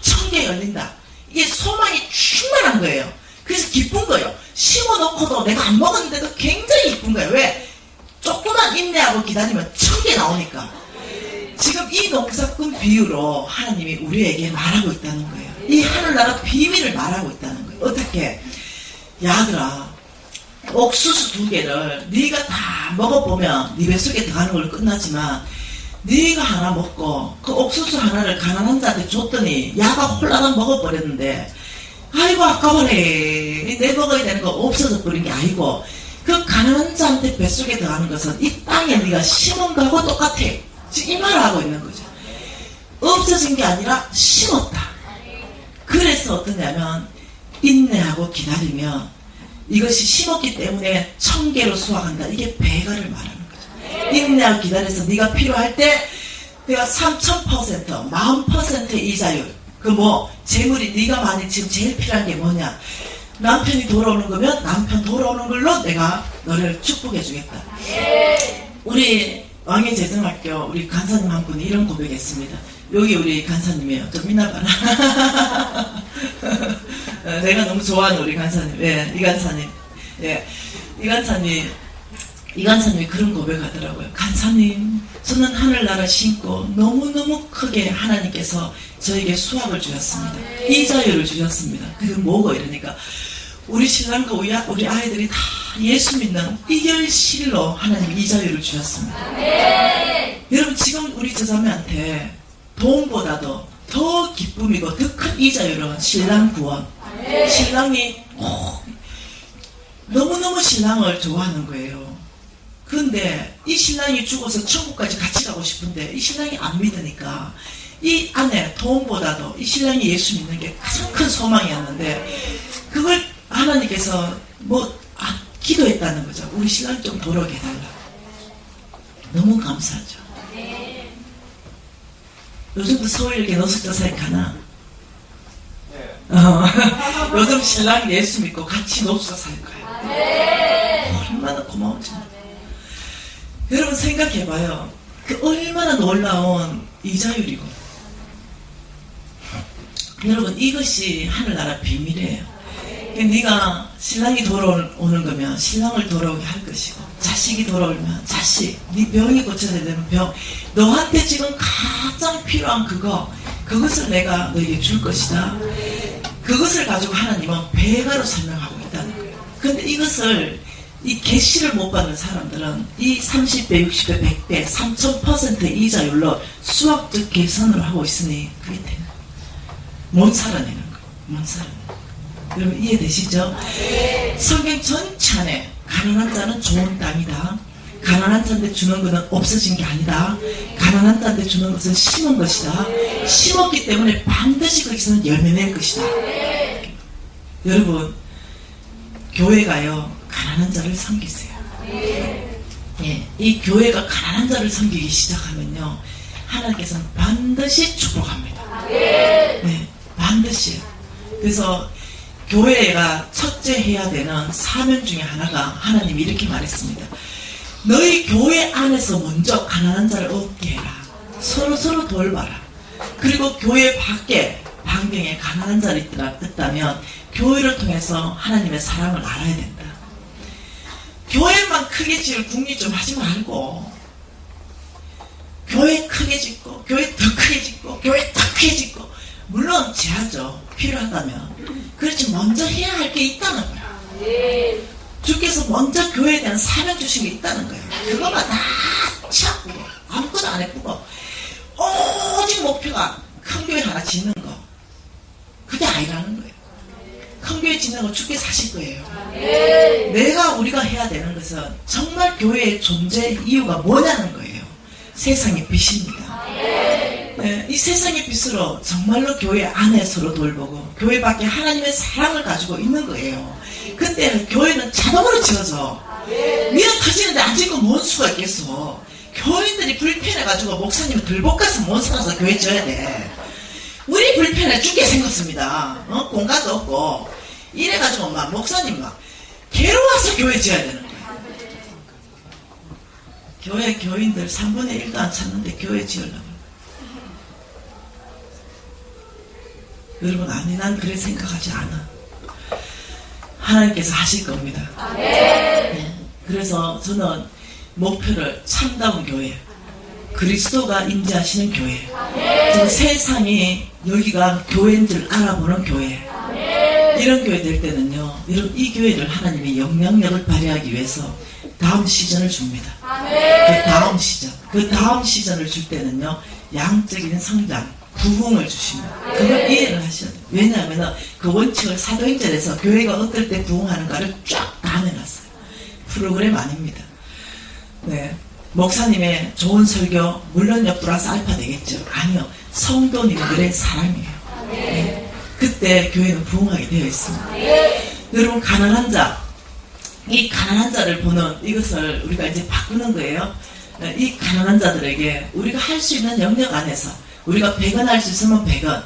A: 1000개 열린다. 이게 소망이 충만한 거예요. 그래서 기쁜 거예요. 심어놓고도 내가 안 먹었는데도 굉장히 기쁜 거예요. 왜? 조금만 인내하고 기다리면 1000개 나오니까. 지금 이 농사꾼 비유로 하나님이 우리에게 말하고 있다는 거예요. 이 하늘나라 비밀을 말하고 있다는 거예요. 어떻게? 야들아, 옥수수 2개를 네가 다 먹어보면 네 뱃속에 들어가는 걸로 끝나지만 네가 하나 먹고 그 옥수수 하나를 가난한 자한테 줬더니 야가 홀라당 먹어버렸는데 아이고 아까워래. 내 먹어야 되는 거 없어져 버린 게 아니고 그 가난한 자한테 뱃속에 들어가는 것은 이 땅에 네가 심은 거하고 똑같아. 지금 이 말을 하고 있는 거죠. 없어진 게 아니라 심었다. 그래서 어떠냐면 인내하고 기다리면 이것이 심었기 때문에 1000개로 수확한다. 이게 배가를 말하는 거죠. 인내하고 기다려서 네가 필요할 때 내가 3000%, 40%의 이자율. 그 재물이 네가 많이 지금 제일 필요한 게 뭐냐. 남편이 돌아오는 거면 남편 돌아오는 걸로 내가 너를 축복해 주겠다. 우리 왕의 재정학교 우리 간사님 한 분이 이런 고백했습니다. 여기 우리 간사님이에요. 좀 믿나봐라. 내가 너무 좋아하는 우리 간사님. 예, 이 간사님. 예, 이 간사님 이간사님이 그런 고백하더라고요. 간사님, 저는 하늘나라 신고 너무너무 크게 하나님께서 저에게 수확을 주셨습니다. 이자유를 주셨습니다. 그게 뭐고 이러니까 우리 신랑과 우리 아이들이 다 예수 믿는 이결실로 하나님 이자유를 주셨습니다. 여러분 지금 우리 저자매한테 돈보다도 더 기쁨이고 더 큰 이자유로 신랑 구원. 신랑이 너무너무 신랑을 좋아하는 거예요. 그런데 이 신랑이 죽어서 천국까지 같이 가고 싶은데 이 신랑이 안 믿으니까 이 아내 돈보다도 이 신랑이 예수 믿는 게 가장 큰 소망이었는데 그걸 하나님께서 기도했다는 거죠. 우리 신랑 좀 돌아오게 해달라. 너무 감사하죠. 요즘도 서울 이렇게 노숙자살이 가나? 요즘 신랑이 예수 믿고 같이 노숙자살 가요. 얼마나 고마운지. 여러분 생각해봐요. 그 얼마나 놀라운 이자율이고. 여러분 이것이 하늘나라 비밀이에요. 네가 신랑이 돌아오는 거면 신랑을 돌아오게 할 것이고 자식이 돌아오면 자식, 네 병이 고쳐야 되면 병, 너한테 지금 가장 필요한 그것을 내가 너에게 줄 것이다. 그것을 가지고 하나님은 배가로 설명하고 있다는 거예요. 근데 이것을 이 계시를 못 받는 사람들은 이 30배, 60배, 100배, 3000% 이자율로 수학적 계산을 하고 있으니 그게 되는 거예요. 못 살아내는 거예요. 못 살아내는 거예요. 여러분 이해되시죠? 성경 전체 안에 가난한 자는 좋은 땅이다. 가난한 자한테 주는 것은 없어진 게 아니다. 가난한 자한테 주는 것은 심은 것이다. 심었기 때문에 반드시 거기서는 열매 낼 것이다. 여러분 교회가요 가난한 자를 섬기세요. 예, 이 교회가 가난한 자를 섬기기 시작하면요 하나님께서는 반드시 축복합니다. 네, 반드시. 그래서 교회가 첫째 해야 되는 사명 중에 하나가 하나님이 이렇게 말했습니다. 너희 교회 안에서 먼저 가난한 자를 얻게 해라. 서로 돌봐라. 그리고 교회 밖에 반경에 가난한 자를 있다면 교회를 통해서 하나님의 사랑을 알아야 된다. 교회만 크게 지을 궁리 좀 하지 말고 교회 크게 짓고 교회 더 크게 짓고 교회 더 크게 짓고 물론 제하죠. 필요하다면. 그렇지 먼저 해야 할 게 있다는 거야. 주께서 먼저 교회에 대한 사명 주신 게 있다는 거야. 그거만 다 찾고 아무것도 안 해보고 오직 목표가 큰 교회 하나 짓는 거. 그게 아니라는 거예요. 큰 교회 짓는 거 주께서 하실 거예요. 우리가 해야 되는 것은 정말 교회의 존재 이유가 뭐냐는 거예요. 세상의 빛입니다. 네, 이 세상의 빛으로 정말로 교회 안에 서로 돌보고 교회 밖에 하나님의 사랑을 가지고 있는 거예요. 근데 교회는 자동으로 지어져. 미어 터지는데 안 짓고 뭔 수가 있겠어. 교인들이 불편해가지고 목사님은 들볶아서 못 살아서 교회 지어야 돼. 우리 불편해 죽게 생겼습니다. 공간도 없고 이래가지고 막 목사님 막 괴로워서 교회 지어야 되는 거예요. 교회 교인들 3분의 1도 안 찾는데 교회 지으려고. 여러분 아니 난 그래 생각하지 않아. 하나님께서 하실 겁니다. 네. 그래서 저는 목표를 참다운 교회, 그리스도가 임재하시는 교회, 지금 세상이 여기가 교회인 줄 알아보는 교회, 이런 교회 될 때는요 여러분 이 교회를 하나님이 영향력을 발휘하기 위해서 다음 시즌을 줍니다. 그 다음 시즌을 줄 때는요 양적인 성장, 부흥을 주십니다. 그걸 이해를 하셔야 돼요. 왜냐하면 그 원칙을 사도행전에서 교회가 어떨 때 부흥하는가를 쫙 다 내놨어요. 프로그램 아닙니다. 네, 목사님의 좋은 설교 물론요 플러스 알파 되겠죠. 아니요, 성도님들의 사랑이에요. 네, 그때 교회는 부흥하게 되어 있습니다. 여러분 가난한 자, 이 가난한 자를 보는 이것을 우리가 이제 바꾸는 거예요. 이 가난한 자들에게 우리가 할 수 있는 영역 안에서 우리가 100원 할 수 있으면 100원,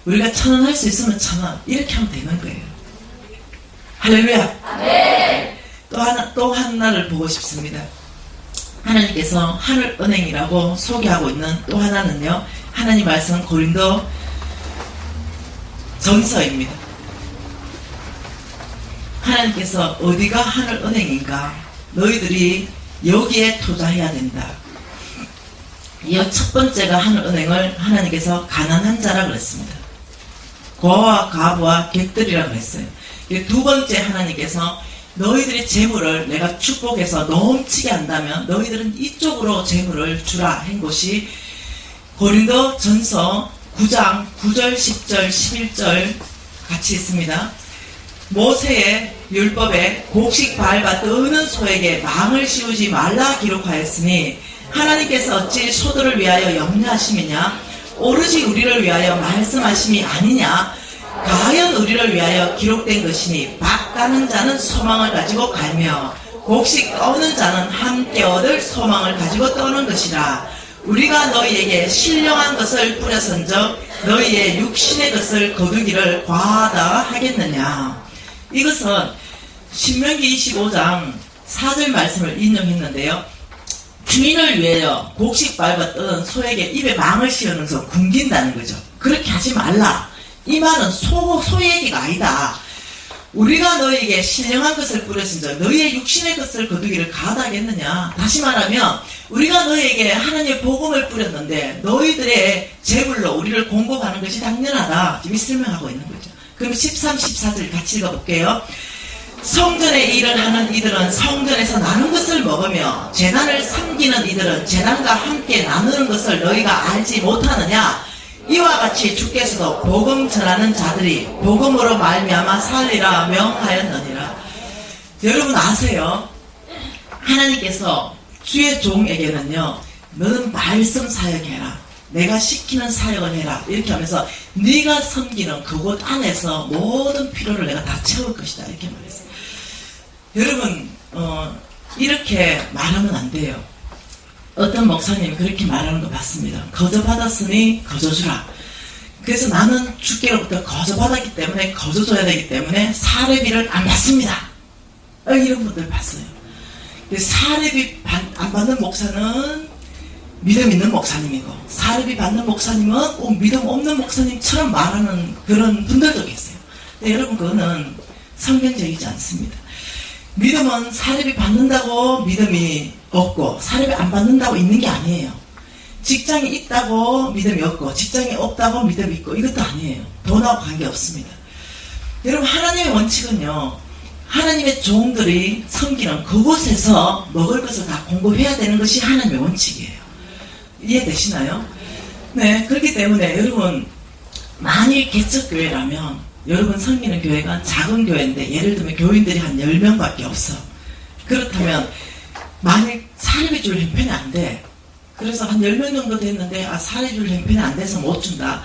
A: 우리가 1000원 할 수 있으면 1000원, 이렇게 하면 되는 거예요. 할렐루야. 네. 또 하나를 보고 싶습니다. 하나님께서 하늘은행이라고 소개하고 있는 또 하나는요, 하나님 말씀 고린도 전서입니다. 하나님께서 어디가 하늘은행인가? 너희들이 여기에 투자해야 된다. 이 첫 번째가 하늘 은행을 하나님께서 가난한 자라 그랬습니다. 고아와 과부와 객들이라고 했어요. 두 번째 하나님께서 너희들의 재물을 내가 축복해서 넘치게 한다면 너희들은 이쪽으로 재물을 주라 한 것이 고린도 전서 9장 9절 10절 11절 같이 있습니다. 모세의 율법에 곡식 밟아 떠는 소에게 망을 씌우지 말라 기록하였으니 하나님께서 어찌 소들을 위하여 염려하심이냐 오로지 우리를 위하여 말씀하심이 아니냐 과연 우리를 위하여 기록된 것이니 박 가는 자는 소망을 가지고 갈며 곡식 떠는 자는 함께 얻을 소망을 가지고 떠는 것이라. 우리가 너희에게 신령한 것을 뿌려선적 너희의 육신의 것을 거두기를 과하다 하겠느냐. 이것은 신명기 25장 4절 말씀을 인용했는데요. 주인을 위하여 곡식 밟아 떠는 소에게 입에 망을 씌우면서 굶긴다는 거죠. 그렇게 하지 말라. 이 말은 소 얘기가 아니다. 우리가 너희에게 신령한 것을 뿌렸은즉 너희의 육신의 것을 거두기를 가하다겠느냐. 다시 말하면 우리가 너희에게 하나님의 복음을 뿌렸는데 너희들의 재물로 우리를 공급하는 것이 당연하다. 지금 설명하고 있는 거죠. 그럼 13, 14절 같이 읽어볼게요. 성전의 일을 하는 이들은 성전에서 나눈 것을 먹으며 재단을 섬기는 이들은 재단과 함께 나누는 것을 너희가 알지 못하느냐. 이와 같이 주께서도 복음 전하는 자들이 복음으로 말미암아 살리라 명하였느니라. 여러분 아세요? 하나님께서 주의 종에게는요, 너는 말씀 사역해라, 내가 시키는 사역을 해라, 이렇게 하면서 네가 섬기는 그곳 안에서 모든 필요를 내가 다 채울 것이다, 이렇게 말했어요. 여러분 이렇게 말하면 안 돼요. 어떤 목사님이 그렇게 말하는 거 봤습니다. 거저 받았으니 거저 주라. 그래서 나는 주께로부터 거저 받았기 때문에 거저 줘야 되기 때문에 사례비를 안 받습니다. 이런 분들 봤어요. 사례비 안 받는 목사는 믿음 있는 목사님이고, 사례비 받는 목사님은 꼭 믿음 없는 목사님처럼 말하는 그런 분들도 계세요. 근데 여러분 그거는 성경적이지 않습니다. 믿음은 사례비 받는다고 믿음이 없고 사례비 안 받는다고 있는 게 아니에요. 직장이 있다고 믿음이 없고 직장이 없다고 믿음이 있고 이것도 아니에요. 돈하고 관계없습니다. 여러분 하나님의 원칙은요, 하나님의 종들이 섬기는 그곳에서 먹을 것을 다 공급해야 되는 것이 하나님의 원칙이에요. 이해되시나요? 네, 그렇기 때문에 여러분 만일 개척교회라면 여러분 섬기는 교회가 작은 교회인데 예를 들면 교인들이 한 10명밖에 없어. 그렇다면 만일 사례비 줄 형편이 안 돼. 그래서 한 10명 정도 됐는데 사례비 줄 형편이 안 돼서 못 준다.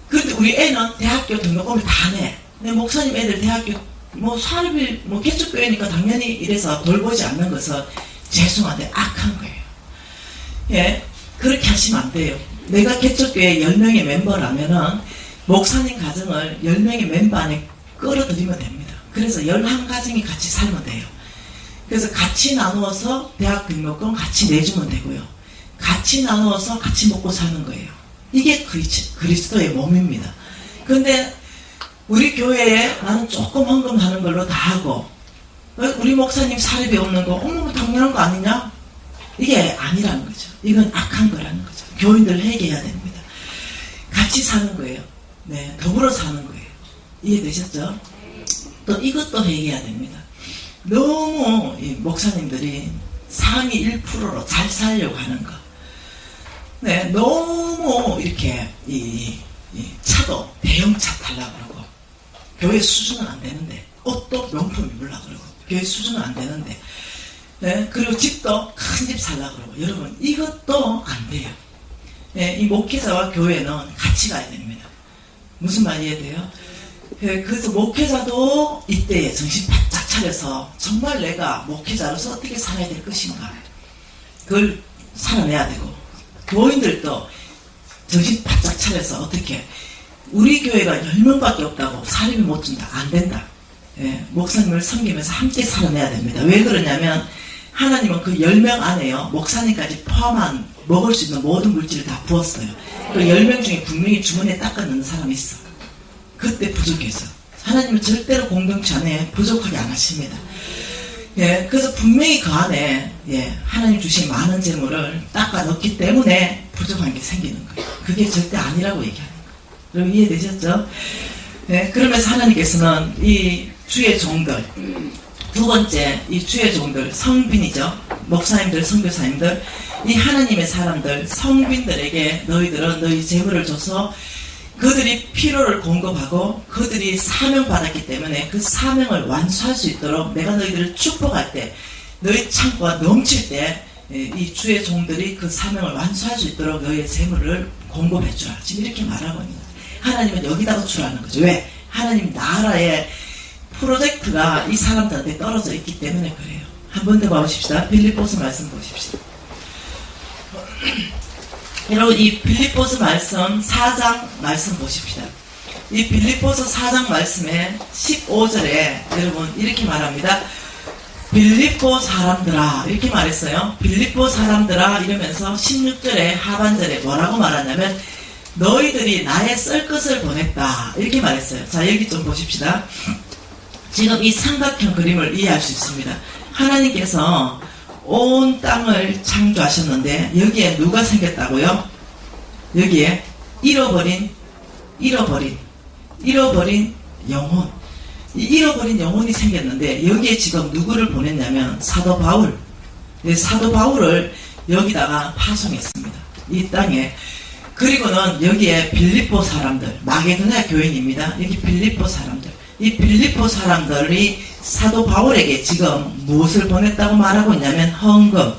A: 그런데 우리 애는 대학교 등록금을 다 내. 근데 목사님 애들 대학교 사례비 개척교회니까 당연히 이래서 돌보지 않는 것은 죄송한데 악한 거예요. 예, 그렇게 하시면 안 돼요. 내가 개척교회 10명의 멤버라면은 목사님 가정을 10명의 멤버 안에 끌어들이면 됩니다. 그래서 11가정이 같이 살면 돼요. 그래서 같이 나누어서 대학 등록금 같이 내주면 되고요. 같이 나누어서 같이 먹고 사는 거예요. 이게 그리스도의 몸입니다. 그런데 우리 교회에 나는 조금 헌금하는 걸로 다 하고 우리 목사님 사례비 없는 거 당연한 거 아니냐? 이게 아니라는 거죠. 이건 악한 거라는 거죠. 교인들 회개해야 됩니다. 같이 사는 거예요. 네, 더불어 사는 거예요. 이해되셨죠? 또 이것도 회개해야 됩니다. 너무 목사님들이 상위 1%로 잘 살려고 하는 거. 네, 너무 이렇게 차도 대형차 타려고 그러고 교회 수준은 안 되는데 옷도 명품 입으려고 그러고 교회 수준은 안 되는데, 네, 그리고 집도 큰 집 살려고 그러고. 여러분 이것도 안 돼요. 네, 이 목회자와 교회는 같이 가야 됩니다. 무슨 말 이해돼요? 그래서 목회자도 이때에 정신 바짝 차려서 정말 내가 목회자로서 어떻게 살아야 될 것인가, 그걸 살아내야 되고, 교인들도 정신 바짝 차려서 어떻게, 우리 교회가 10명밖에 없다고 사례비 못 준다, 안 된다. 예, 목사님을 섬기면서 함께 살아내야 됩니다. 왜 그러냐면 하나님은 그 10명 안에요, 목사님까지 포함한 먹을 수 있는 모든 물질을 다 부었어요. 그 10명 중에 분명히 주머니에 닦아 넣는 사람이 있어. 그때 부족해서. 하나님은 절대로 공동체 안에 부족하게 안 하십니다. 예, 그래서 분명히 그 안에 하나님 주신 많은 재물을 닦아 넣기 때문에 부족한 게 생기는 거예요. 그게 절대 아니라고 얘기하는 거예요. 여러분 이해되셨죠? 네, 그러면서 하나님께서는 이 주의 종들, 두 번째 이 주의 종들, 성빈이죠. 목사님들, 선교사님들, 이 하나님의 사람들, 성빈들에게 너희들은 너희 재물을 줘서 그들이 필요를 공급하고 그들이 사명받았기 때문에 그 사명을 완수할 수 있도록 내가 너희들을 축복할 때, 너희 창고가 넘칠 때 이 주의 종들이 그 사명을 완수할 수 있도록 너희의 재물을 공급해 주라. 지금 이렇게 말하고 있는 거예요. 하나님은 여기다가 주라는 거죠. 왜? 하나님 나라의 프로젝트가 이 사람들한테 떨어져 있기 때문에 그래요. 한 번 더 봐보십시다. 빌립보서 말씀 보십시다. 여러분 이 빌립보서 말씀 4장 말씀 보십시다. 이 빌립보서 4장 말씀에 15절에 여러분 이렇게 말합니다. 빌립보 사람들아 이렇게 말했어요. 빌립보 사람들아 이러면서 16절에 하반절에 뭐라고 말하냐면 너희들이 나의 쓸 것을 보냈다 이렇게 말했어요. 자 여기 좀 보십시다. 지금 이 삼각형 그림을 이해할 수 있습니다. 하나님께서 온 땅을 창조하셨는데 여기에 누가 생겼다고요? 여기에 잃어버린 영혼, 잃어버린 영혼이 생겼는데 여기에 지금 누구를 보냈냐면 사도 바울. 사도 바울을 여기다가 파송했습니다. 이 땅에. 그리고는 여기에 빌립보 사람들, 마게도냐 교인입니다. 여기 빌립보 사람들. 이 빌립보 사람들이 사도 바울에게 지금 무엇을 보냈다고 말하고 있냐면 헌금,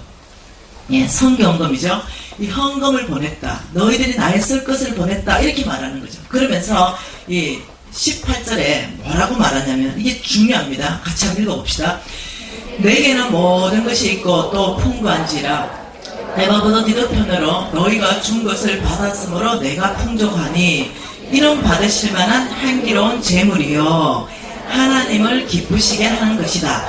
A: 성경금이죠. 이 헌금을 보냈다. 너희들이 나의 쓸 것을 보냈다. 이렇게 말하는 거죠. 그러면서 이 18절에 뭐라고 말하냐면 이게 중요합니다. 같이 한번 읽어봅시다. 내게는 모든 것이 있고 또 풍부한지라 내가 보던 뒤편으로 너희가 준 것을 받았으므로 내가 풍족하니 이는 받으실 만한 향기로운 재물이요 하나님을 기쁘시게 하는 것이다.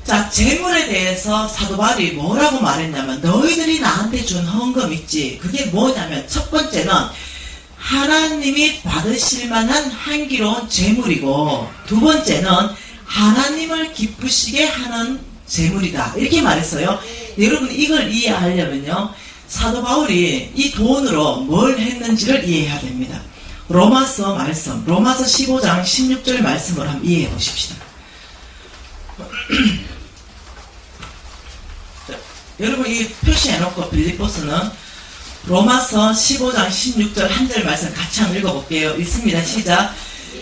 A: 자, 재물에 대해서 사도 바울이 뭐라고 말했냐면 너희들이 나한테 준 헌금 있지. 그게 뭐냐면 첫 번째는 하나님이 받으실 만한 향기로운 재물이고 두 번째는 하나님을 기쁘시게 하는 재물이다. 이렇게 말했어요. 여러분 이걸 이해하려면요 사도 바울이 이 돈으로 뭘 했는지를 이해해야 됩니다. 로마서 말씀, 로마서 15장 16절 말씀을 한번 이해해 보십시다. 여러분 이 표시해놓고 빌립보서는 로마서 15장 16절 한 절 말씀 같이 한번 읽어볼게요. 읽습니다. 시작.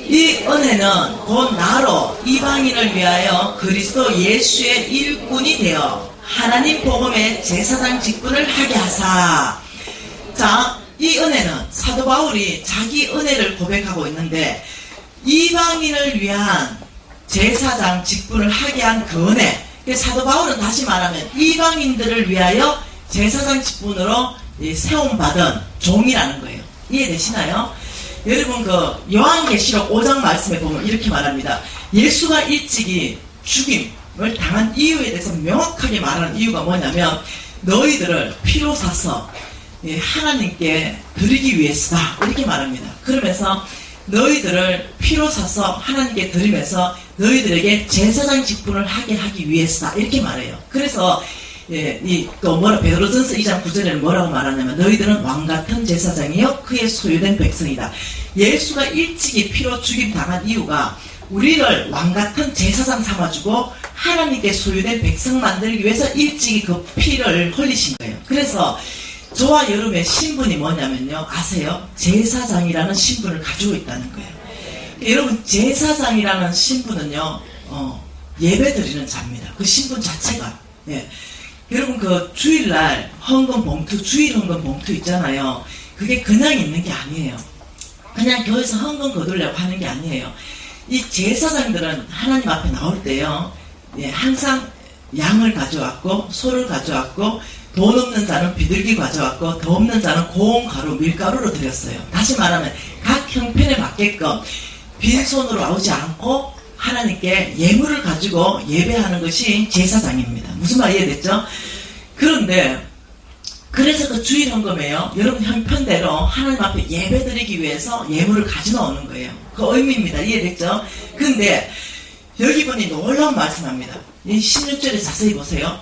A: 이 은혜는 곧 나로 이방인을 위하여 그리스도 예수의 일꾼이 되어 하나님 복음의 제사장 직분을 하게 하사. 자, 이 은혜는 사도 바울이 자기 은혜를 고백하고 있는데 이방인을 위한 제사장 직분을 하게 한 그 은혜. 사도 바울은 다시 말하면 이방인들을 위하여 제사장 직분으로 세움받은 종이라는 거예요. 이해되시나요? 여러분 그 요한계시록 5장 말씀에 보면 이렇게 말합니다. 예수가 일찍이 죽임을 당한 이유에 대해서 명확하게 말하는 이유가 뭐냐면 너희들을 피로 사서 하나님께 드리기 위해서다 이렇게 말합니다. 그러면서 너희들을 피로 사서 하나님께 드리면서 너희들에게 제사장 직분을 하게 하기 위해서다 이렇게 말해요. 그래서 베드로전서 2장 9절에는 뭐라고 말하냐면 너희들은 왕같은 제사장이요 그의 소유된 백성이다. 예수가 일찍이 피로 죽임 당한 이유가 우리를 왕같은 제사장 삼아주고 하나님께 소유된 백성 만들기 위해서 일찍이 그 피를 흘리신 거예요. 그래서 저와 여러분의 신분이 뭐냐면요 아세요? 제사장이라는 신분을 가지고 있다는 거예요. 여러분 제사장이라는 신분은요 예배 드리는 자입니다. 그 신분 자체가. 여러분 그 주일날 헌금 봉투, 주일 헌금 봉투 있잖아요. 그게 그냥 있는 게 아니에요. 그냥 교회에서 헌금 거두려고 하는 게 아니에요. 이 제사장들은 하나님 앞에 나올 때요 항상 양을 가져왔고 소를 가져왔고 돈 없는 자는 비둘기 가져왔고 더 없는 자는 고운 가루, 밀가루로 드렸어요. 다시 말하면 각 형편에 맞게끔 빈손으로 나오지 않고 하나님께 예물을 가지고 예배하는 것이 제사장입니다. 무슨 말 이해됐죠? 그런데 그래서 그 주일 헌금에요 여러분 형편대로 하나님 앞에 예배 드리기 위해서 예물을 가지고 오는 거예요. 그 의미입니다. 이해됐죠? 근데 여기 보니 놀라운 말씀합니다. 이 16절에 자세히 보세요.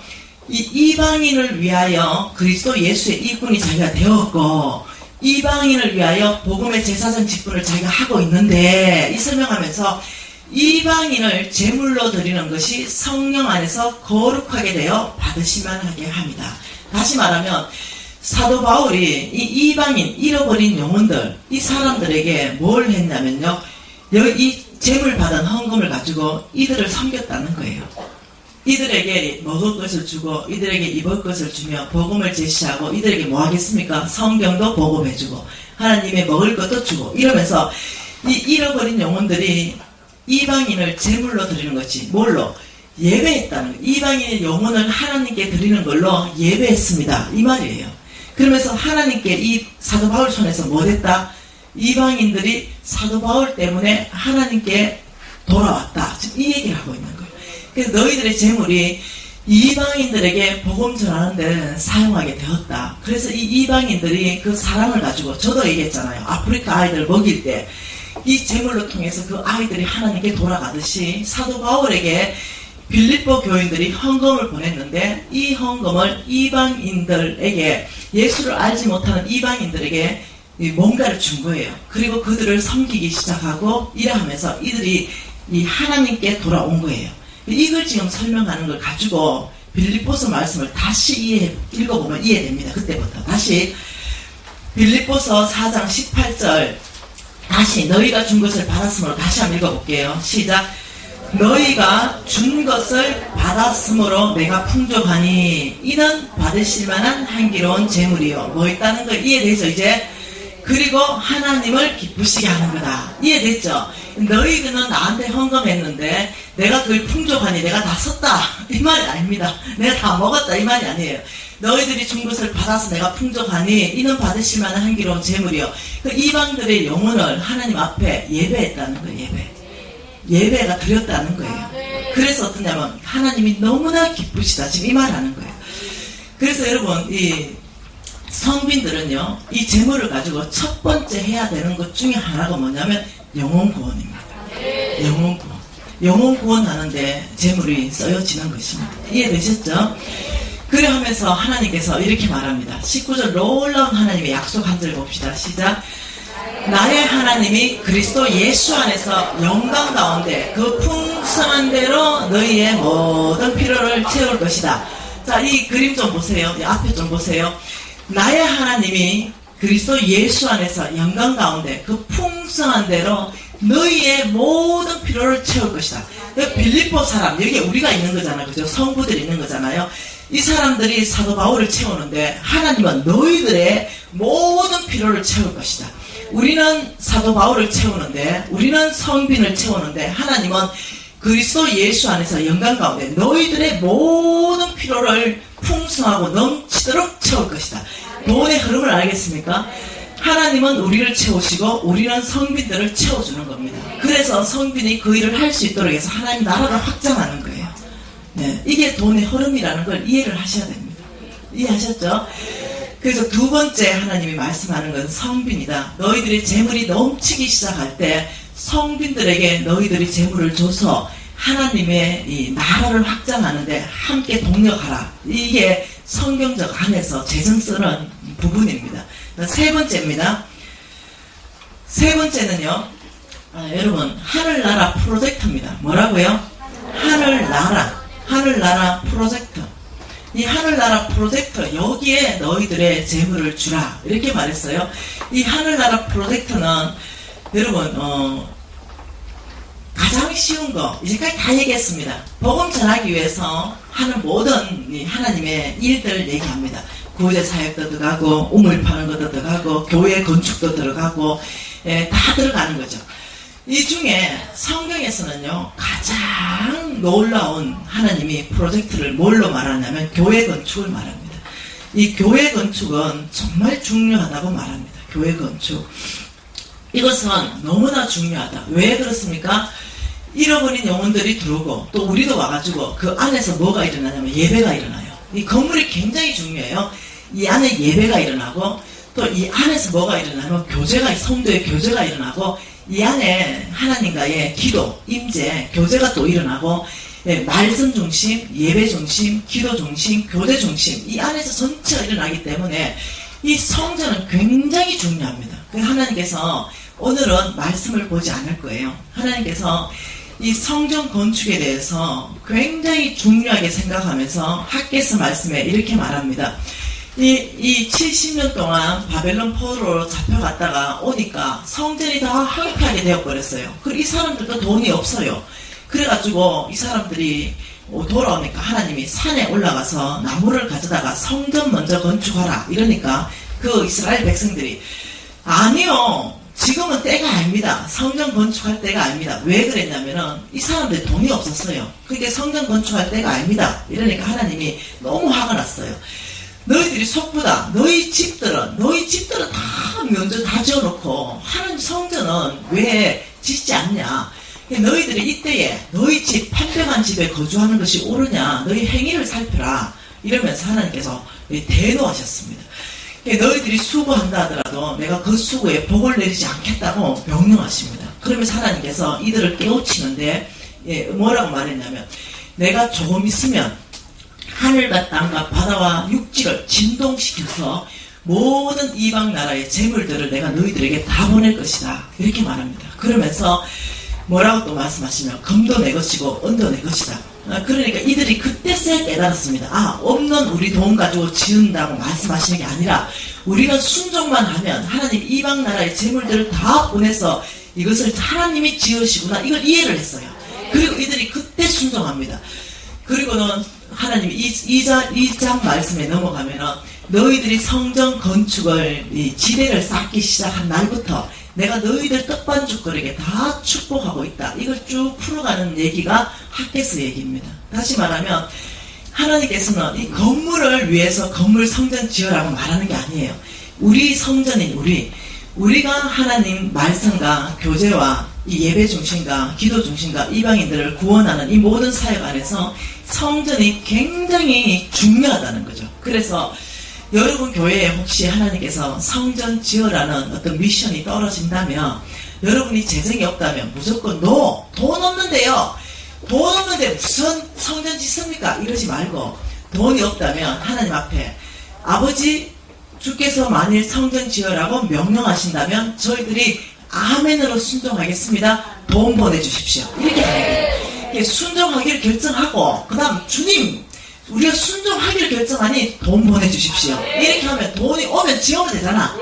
A: 이 이방인을 위하여 그리스도 예수의 일꾼이 자기가 되었고 이방인을 위하여 복음의 제사장 직분을 자기가 하고 있는데 이 설명하면서 이방인을 제물로 드리는 것이 성령 안에서 거룩하게 되어 받으시만 하게 합니다. 다시 말하면 사도 바울이 이 이방인 잃어버린 영혼들 이 사람들에게 뭘 했냐면요, 이 제물 받은 헌금을 가지고 이들을 섬겼다는 거예요. 이들에게 먹을 것을 주고 이들에게 입을 것을 주며 복음을 제시하고 이들에게 뭐 하겠습니까? 성경도 복음해주고 하나님의 먹을 것도 주고 이러면서 이 잃어버린 영혼들이 이방인을 제물로 드리는 것이 뭘로? 예배했다는 거예요. 이방인의 영혼을 하나님께 드리는 걸로 예배했습니다. 이 말이에요. 그러면서 하나님께 이 사도 바울 손에서 뭐 됐다? 이방인들이 사도 바울 때문에 하나님께 돌아왔다. 지금 이 얘기를 하고 있는 거예요. 그래서 너희들의 재물이 이방인들에게 복음 전하는 데 사용하게 되었다. 그래서 이 이방인들이 그 사랑을 가지고 저도 얘기했잖아요. 아프리카 아이들 먹일 때 이 제물로 통해서 그 아이들이 하나님께 돌아가듯이 사도 바울에게 빌립보 교인들이 헌금을 보냈는데 이 헌금을 이방인들에게 예수를 알지 못하는 이방인들에게 뭔가를 준 거예요. 그리고 그들을 섬기기 시작하고 이러하면서 이들이 이 하나님께 돌아온 거예요. 이걸 지금 설명하는 걸 가지고 빌립보서 말씀을 다시 읽어보면 이해됩니다. 그때부터 다시 빌립보서 4장 18절 다시 너희가 준 것을 받았으므로 다시 한번 읽어볼게요. 시작. 너희가 준 것을 받았으므로 내가 풍족하니 이는 받으실 만한 향기로운 제물이요. 뭐 있다는 거 이해되죠 이제? 그리고 하나님을 기쁘시게 하는 거다. 이해됐죠? 너희는 나한테 헌금했는데 내가 그걸 풍족하니 내가 다 썼다 이 말이 아닙니다. 내가 다 먹었다 이 말이 아니에요. 너희들이 준 것을 받아서 내가 풍족하니 이는 받으실 만한 향기로운 제물이요. 그 이방들의 영혼을 하나님 앞에 예배했다는 거예요. 예배가 드렸다는 거예요. 그래서 어떠냐면 하나님이 너무나 기쁘시다 지금 이 말하는 거예요. 그래서 여러분 이 성빈들은요 이 제물을 가지고 첫 번째 해야 되는 것 중에 하나가 뭐냐면 영혼 구원입니다. 영혼 구원. 영혼 구원하는데 제물이 쓰여지는 것입니다. 이해되셨죠? 그래 하면서 하나님께서 이렇게 말합니다. 19절 놀라운 하나님의 약속 한 절 봅시다. 시작. 나의 하나님이 그리스도 예수 안에서 영광 가운데 그 풍성한 대로 너희의 모든 필요를 채울 것이다. 자, 이 그림 좀 보세요. 이 앞에 좀 보세요. 나의 하나님이 그리스도 예수 안에서 영광 가운데 그 풍성한 대로 너희의 모든 필요를 채울 것이다. 빌립보 사람, 여기 우리가 있는 거잖아요. 그죠? 성부들이 있는 거잖아요. 이 사람들이 사도 바울을 채우는데 하나님은 너희들의 모든 필요를 채울 것이다. 우리는 사도 바울을 채우는데 우리는 성빈을 채우는데 하나님은 그리스도 예수 안에서 영광 가운데 너희들의 모든 필요를 풍성하고 넘치도록 채울 것이다. 돈의 흐름을 알겠습니까? 하나님은 우리를 채우시고 우리는 성빈들을 채워주는 겁니다. 그래서 성빈이 그 일을 할 수 있도록 해서 하나님 나라를 확장하는 거예요. 네, 이게 돈의 흐름이라는 걸 이해를 하셔야 됩니다. 이해하셨죠? 그래서 두 번째 하나님이 말씀하는 것은 성빈이다. 너희들이 재물이 넘치기 시작할 때 성빈들에게 너희들이 재물을 줘서 하나님의 이 나라를 확장하는데 함께 동력하라. 이게 성경적 안에서 재정 쓰는 부분입니다. 세 번째입니다. 세 번째는요, 여러분, 하늘나라 프로젝트입니다. 뭐라고요? 하늘나라 프로젝트. 이 하늘나라 프로젝트, 여기에 너희들의 재물을 주라. 이렇게 말했어요. 이 하늘나라 프로젝트는, 여러분, 가장 쉬운 거, 이제까지 다 얘기했습니다. 복음 전하기 위해서 하는 모든 이 하나님의 일들 얘기합니다. 구제 사역도 들어가고, 우물 파는 것도 들어가고, 교회 건축도 들어가고, 다 들어가는 거죠. 이 중에 성경에서는요, 가장 놀라운 하나님이 프로젝트를 뭘로 말하냐면 교회 건축을 말합니다. 이 교회 건축은 정말 중요하다고 말합니다. 교회 건축. 이것은 너무나 중요하다. 왜 그렇습니까? 잃어버린 영혼들이 들어오고 또 우리도 와가지고 그 안에서 뭐가 일어나냐면 예배가 일어나요. 이 건물이 굉장히 중요해요. 이 안에 예배가 일어나고 또 이 안에서 뭐가 일어나면 교제가, 성도의 교제가 일어나고 이 안에 하나님과의 기도, 임재, 교제가 또 일어나고 말씀 중심, 예배 중심, 기도 중심, 교제 중심 이 안에서 전체가 일어나기 때문에 이 성전은 굉장히 중요합니다. 하나님께서 오늘은 말씀을 보지 않을 거예요. 하나님께서 이 성전 건축에 대해서 굉장히 중요하게 생각하면서 학개서 말씀에 이렇게 말합니다. 이 70년 동안 바벨론 포로로 잡혀갔다가 오니까 성전이 다 황폐하게 되어버렸어요. 그리고 이 사람들도 돈이 없어요. 그래가지고 이 사람들이 돌아오니까 하나님이 산에 올라가서 나무를 가져다가 성전 먼저 건축하라 이러니까 그 이스라엘 백성들이 아니요 지금은 때가 아닙니다. 성전 건축할 때가 아닙니다. 왜 그랬냐면은 이 사람들이 돈이 없었어요. 그러니까 성전 건축할 때가 아닙니다. 이러니까 하나님이 너무 화가 났어요. 너희들이 속보다 너희 집들은 다 면적 다 지어놓고 하나님 성전은 왜 짓지 않냐. 너희들이 이때에 너희 집 판병한 집에 거주하는 것이 옳으냐 너희 행위를 살펴라 이러면서 하나님께서 대노하셨습니다. 너희들이 수고한다 하더라도 내가 그 수고에 복을 내리지 않겠다고 명령하십니다. 그러면서 하나님께서 이들을 깨우치는데 뭐라고 말했냐면 내가 조금 있으면 하늘과 땅과 바다와 육지를 진동시켜서 모든 이방 나라의 재물들을 내가 너희들에게 다 보낼 것이다 이렇게 말합니다. 그러면서 뭐라고 또 말씀하시면 금도 내 것이고 은도 내 것이다. 그러니까 이들이 그때서야 깨달았습니다. 없는 우리 돈 가지고 지은다고 말씀하시는 게 아니라 우리가 순종만 하면 하나님 이방 나라의 재물들을 다 보내서 이것을 하나님이 지으시구나 이걸 이해를 했어요. 그리고 이들이 그때 순종합니다. 그리고는 하나님이 2장 말씀에 넘어가면은 너희들이 성전 건축을 지대를 쌓기 시작한 날부터 내가 너희들 떡반죽거리게 다 축복하고 있다. 이걸 쭉 풀어가는 얘기가 학개서 얘기입니다. 다시 말하면 하나님께서는 이 건물을 위해서 건물 성전 지으라고 말하는 게 아니에요. 우리 성전인 우리가 하나님 말씀과 교제와 이 예배 중심과 기도 중심과 이방인들을 구원하는 이 모든 사역 안에서 성전이 굉장히 중요하다는 거죠. 그래서 여러분 교회에 혹시 하나님께서 성전 지어라는 어떤 미션이 떨어진다면 여러분이 재정이 없다면 무조건 돈 없는데요. 돈 없는데 무슨 성전 짓습니까? 이러지 말고 돈이 없다면 하나님 앞에 아버지 주께서 만일 성전 지어라고 명령하신다면 저희들이 아멘으로 순종하겠습니다. 돈 보내주십시오. 이렇게 하는 순종하기를 결정하고 그 다음 주님 우리가 순종하기를 결정하니 돈 보내주십시오. 이렇게 하면 돈이 오면 지어면 되잖아.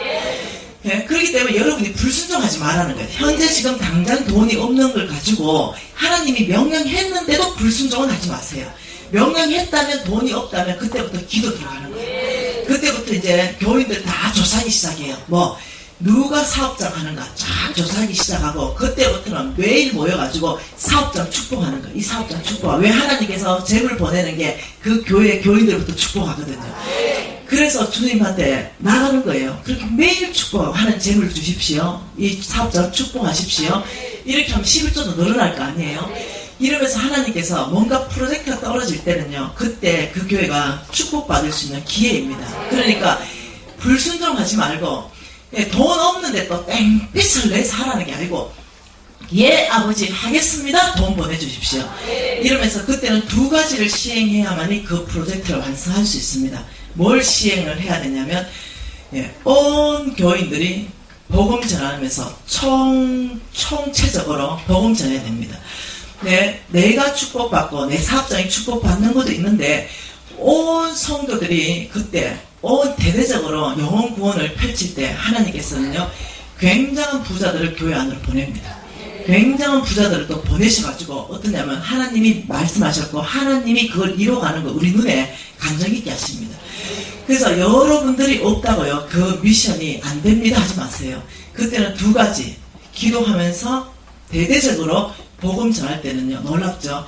A: 그렇기 때문에 여러분이 불순종하지 말라는 거예요. 현재 지금 당장 돈이 없는 걸 가지고 하나님이 명령했는데도 불순종은 하지 마세요. 명령했다면 돈이 없다면 그때부터 기도 들어가는 거예요. 그때부터 이제 교인들 다 조사하기 시작해요. 누가 사업장 하는가 쫙 조사하기 시작하고 그때부터는 매일 모여가지고 사업장 축복하는 거예요. 이 사업장 축복. 왜 하나님께서 재물 보내는 게 그 교회 교인들부터 축복하거든요. 그래서 주님한테 나가는 거예요. 그렇게 매일 축복하고 하나님 재물 주십시오. 이 사업장 축복하십시오. 이렇게 하면 11조도 늘어날 거 아니에요. 이러면서 하나님께서 뭔가 프로젝트가 떨어질 때는요. 그때 그 교회가 축복받을 수 있는 기회입니다. 그러니까 불순종하지 말고 돈 없는데 또 땡빛을 내서 하라는 게 아니고 예 아버지 하겠습니다. 돈 보내주십시오. 이러면서 그때는 두 가지를 시행해야만이 그 프로젝트를 완성할 수 있습니다. 뭘 시행을 해야 되냐면 온 교인들이 복음 전하면서 총체적으로 복음 전해야 됩니다. 내가 축복받고 내 사업장이 축복받는 것도 있는데 온 성도들이 그때 온 대대적으로 영혼 구원을 펼칠 때 하나님께서는요 굉장한 부자들을 교회 안으로 보냅니다. 굉장한 부자들을 또 보내셔가지고 어떠냐면 하나님이 말씀하셨고 하나님이 그걸 이뤄가는 거 우리 눈에 감정 있게 하십니다. 그래서 여러분들이 없다고요 그 미션이 안 됩니다 하지 마세요. 그때는 두 가지 기도하면서 대대적으로 복음 전할 때는요 놀랍죠.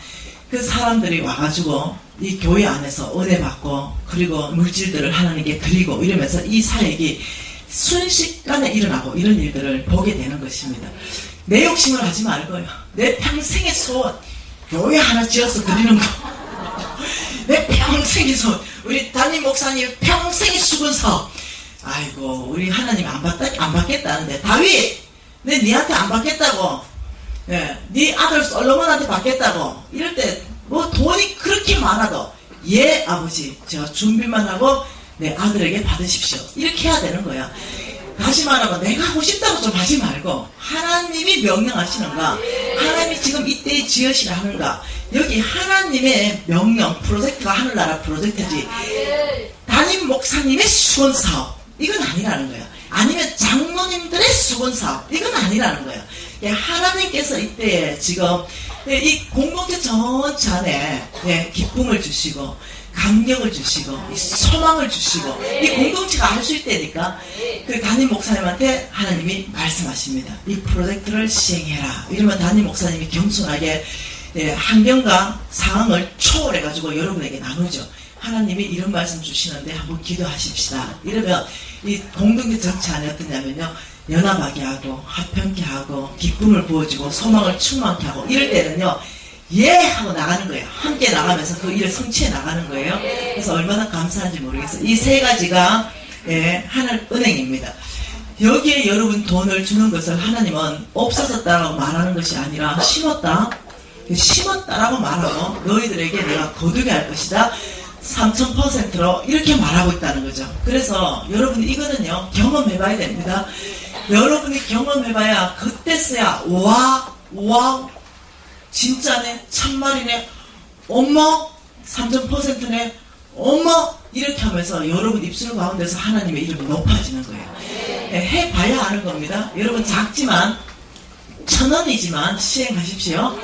A: 그 사람들이 와가지고 이 교회 안에서 은혜 받고 그리고 물질들을 하나님께 드리고 이러면서 이 사역이 순식간에 일어나고 이런 일들을 보게 되는 것입니다. 내 욕심을 하지 말고요. 내 평생의 소원 교회 하나 지어서 드리는 거 내 평생의 소원 우리 담임 목사님 평생의 수건 사업 아이고 우리 하나님 안 받겠다는데 다윗 내 니한테 안 받겠다고 네 아들 솔로몬한테 받겠다고 이럴 때 뭐 돈이 그렇게 많아도 예 아버지 제가 준비만 하고 내 아들에게 받으십시오. 이렇게 해야 되는 거야. 다시 말하면 내가 하고 싶다고 좀 하지 말고 하나님이 명령하시는가, 하나님이 지금 이때에 지으시라 하는가. 여기 하나님의 명령 프로젝트가 하늘나라 프로젝트지 담임 목사님의 수건사업 이건 아니라는 거야. 아니면 장로님들의 수건사업 이건 아니라는 거야. 예, 하나님께서 이때에 지금 이 공동체 전체 안에 예, 기쁨을 주시고 감격을 주시고 소망을 주시고 이 공동체가 할 수 있다니까 그 담임 목사님한테 하나님이 말씀하십니다. 이 프로젝트를 시행해라. 이러면 담임 목사님이 겸손하게 예, 환경과 상황을 초월해가지고 여러분에게 나누죠. 하나님이 이런 말씀 주시는데 한번 기도하십시다. 이러면 이 공동체 전체 안에 어떠냐면요, 연합하게 하고 화평케 하고 기쁨을 부어주고 소망을 충만케 하고 이럴 때는요 예 하고 나가는 거예요. 함께 나가면서 그 일을 성취해 나가는 거예요. 그래서 얼마나 감사한지 모르겠어요. 이 세 가지가 예, 하늘 은행입니다. 여기에 여러분 돈을 주는 것을 하나님은 없어졌다라고 말하는 것이 아니라 심었다라고 말하고 너희들에게 내가 거두게 할 것이다. 3000%로 이렇게 말하고 있다는 거죠. 그래서 여러분 이거는요 경험해봐야 됩니다. 여러분이 경험해봐야 그때서야 와 진짜네, 참말이네, 어머 3000%네, 어머 이렇게 하면서 여러분 입술 가운데서 하나님의 이름이 높아지는 거예요. 네, 해봐야 아는 겁니다. 여러분 작지만 1000원이지만 시행하십시오.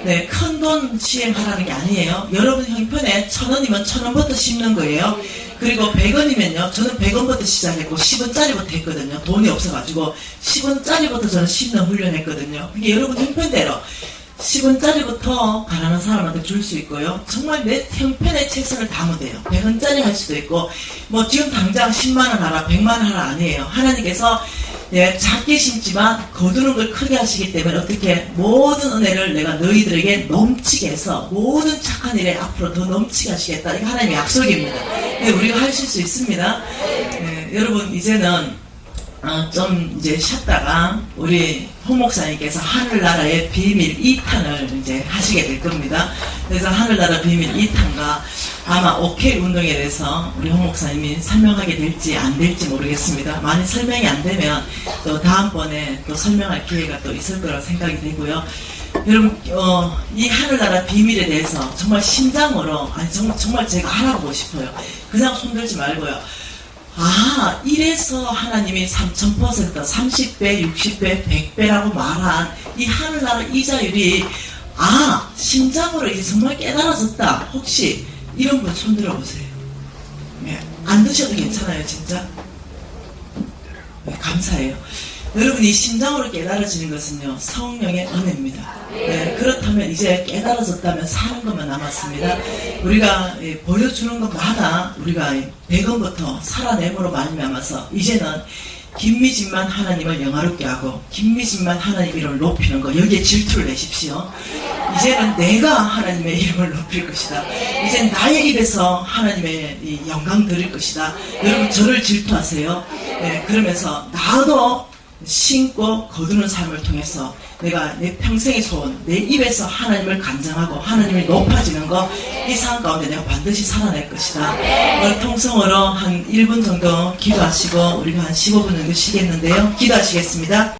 A: 네, 큰 돈 시행하라는 게 아니에요. 여러분 형편에 1000원이면 1000원부터 심는 거예요. 그리고 100원이면요. 저는 100원부터 시작했고 10원짜리부터 했거든요. 돈이 없어가지고 10원짜리부터 저는 심는 훈련했거든요. 그게 여러분 형편대로 10원짜리부터 가난한 사람한테 줄 수 있고요. 정말 내 형편에 최선을 다하면 돼요. 100원짜리 할 수도 있고 뭐 지금 당장 10만원 하라 100만원 하라 아니에요. 하나님께서 예, 작게 심지만 거두는 걸 크게 하시기 때문에 어떻게 모든 은혜를 내가 너희들에게 넘치게 해서 모든 착한 일에 앞으로 더 넘치게 하시겠다. 이게 하나님의 약속입니다. 네, 우리가 하실 수 있습니다. 네, 여러분 이제는 좀 이제 쉬었다가 우리 홍 목사님께서 하늘나라의 비밀 2탄을 이제 하시게 될 겁니다. 그래서 하늘나라 비밀 2탄과 아마 OK 운동에 대해서 우리 홍 목사님이 설명하게 될지 안 될지 모르겠습니다. 만약 설명이 안 되면 또 다음번에 또 설명할 기회가 또 있을 거라고 생각이 되고요. 여러분 이 하늘나라 비밀에 대해서 정말 심장으로 아니 정말 제가 알아보고 싶어요. 그냥 손들지 말고요. 아, 이래서 하나님이 3000%, 30배, 60배, 100배라고 말한 이 하늘나라 이자율이 심장으로 이제 정말 깨달아졌다. 혹시 이런 분 손 들어보세요. 네, 안 드셔도 괜찮아요, 진짜. 네, 감사해요. 여러분 이 심장으로 깨달아지는 것은요 성령의 은혜입니다. 네, 그렇다면 이제 깨달아졌다면 사는 것만 남았습니다. 우리가 보여주는 것마다 우리가 100원부터 살아내므로 말미암아서 이제는 김미진만 하나님을 영화롭게 하고 김미진만 하나님 이름을 높이는 거 여기에 질투를 내십시오. 이제는 내가 하나님의 이름을 높일 것이다. 이제 나의 입에서 하나님의 이 영광 드릴 것이다. 여러분 저를 질투하세요. 네, 그러면서 나도 신고 거두는 삶을 통해서 내가 내 평생의 소원, 내 입에서 하나님을 간증하고 하나님이 높아지는 거 이 상황 가운데 내가 반드시 살아낼 것이다. 오늘 통성으로 한 1분 정도 기도하시고 우리가 한 15분 정도 쉬겠는데요. 기도하시겠습니다.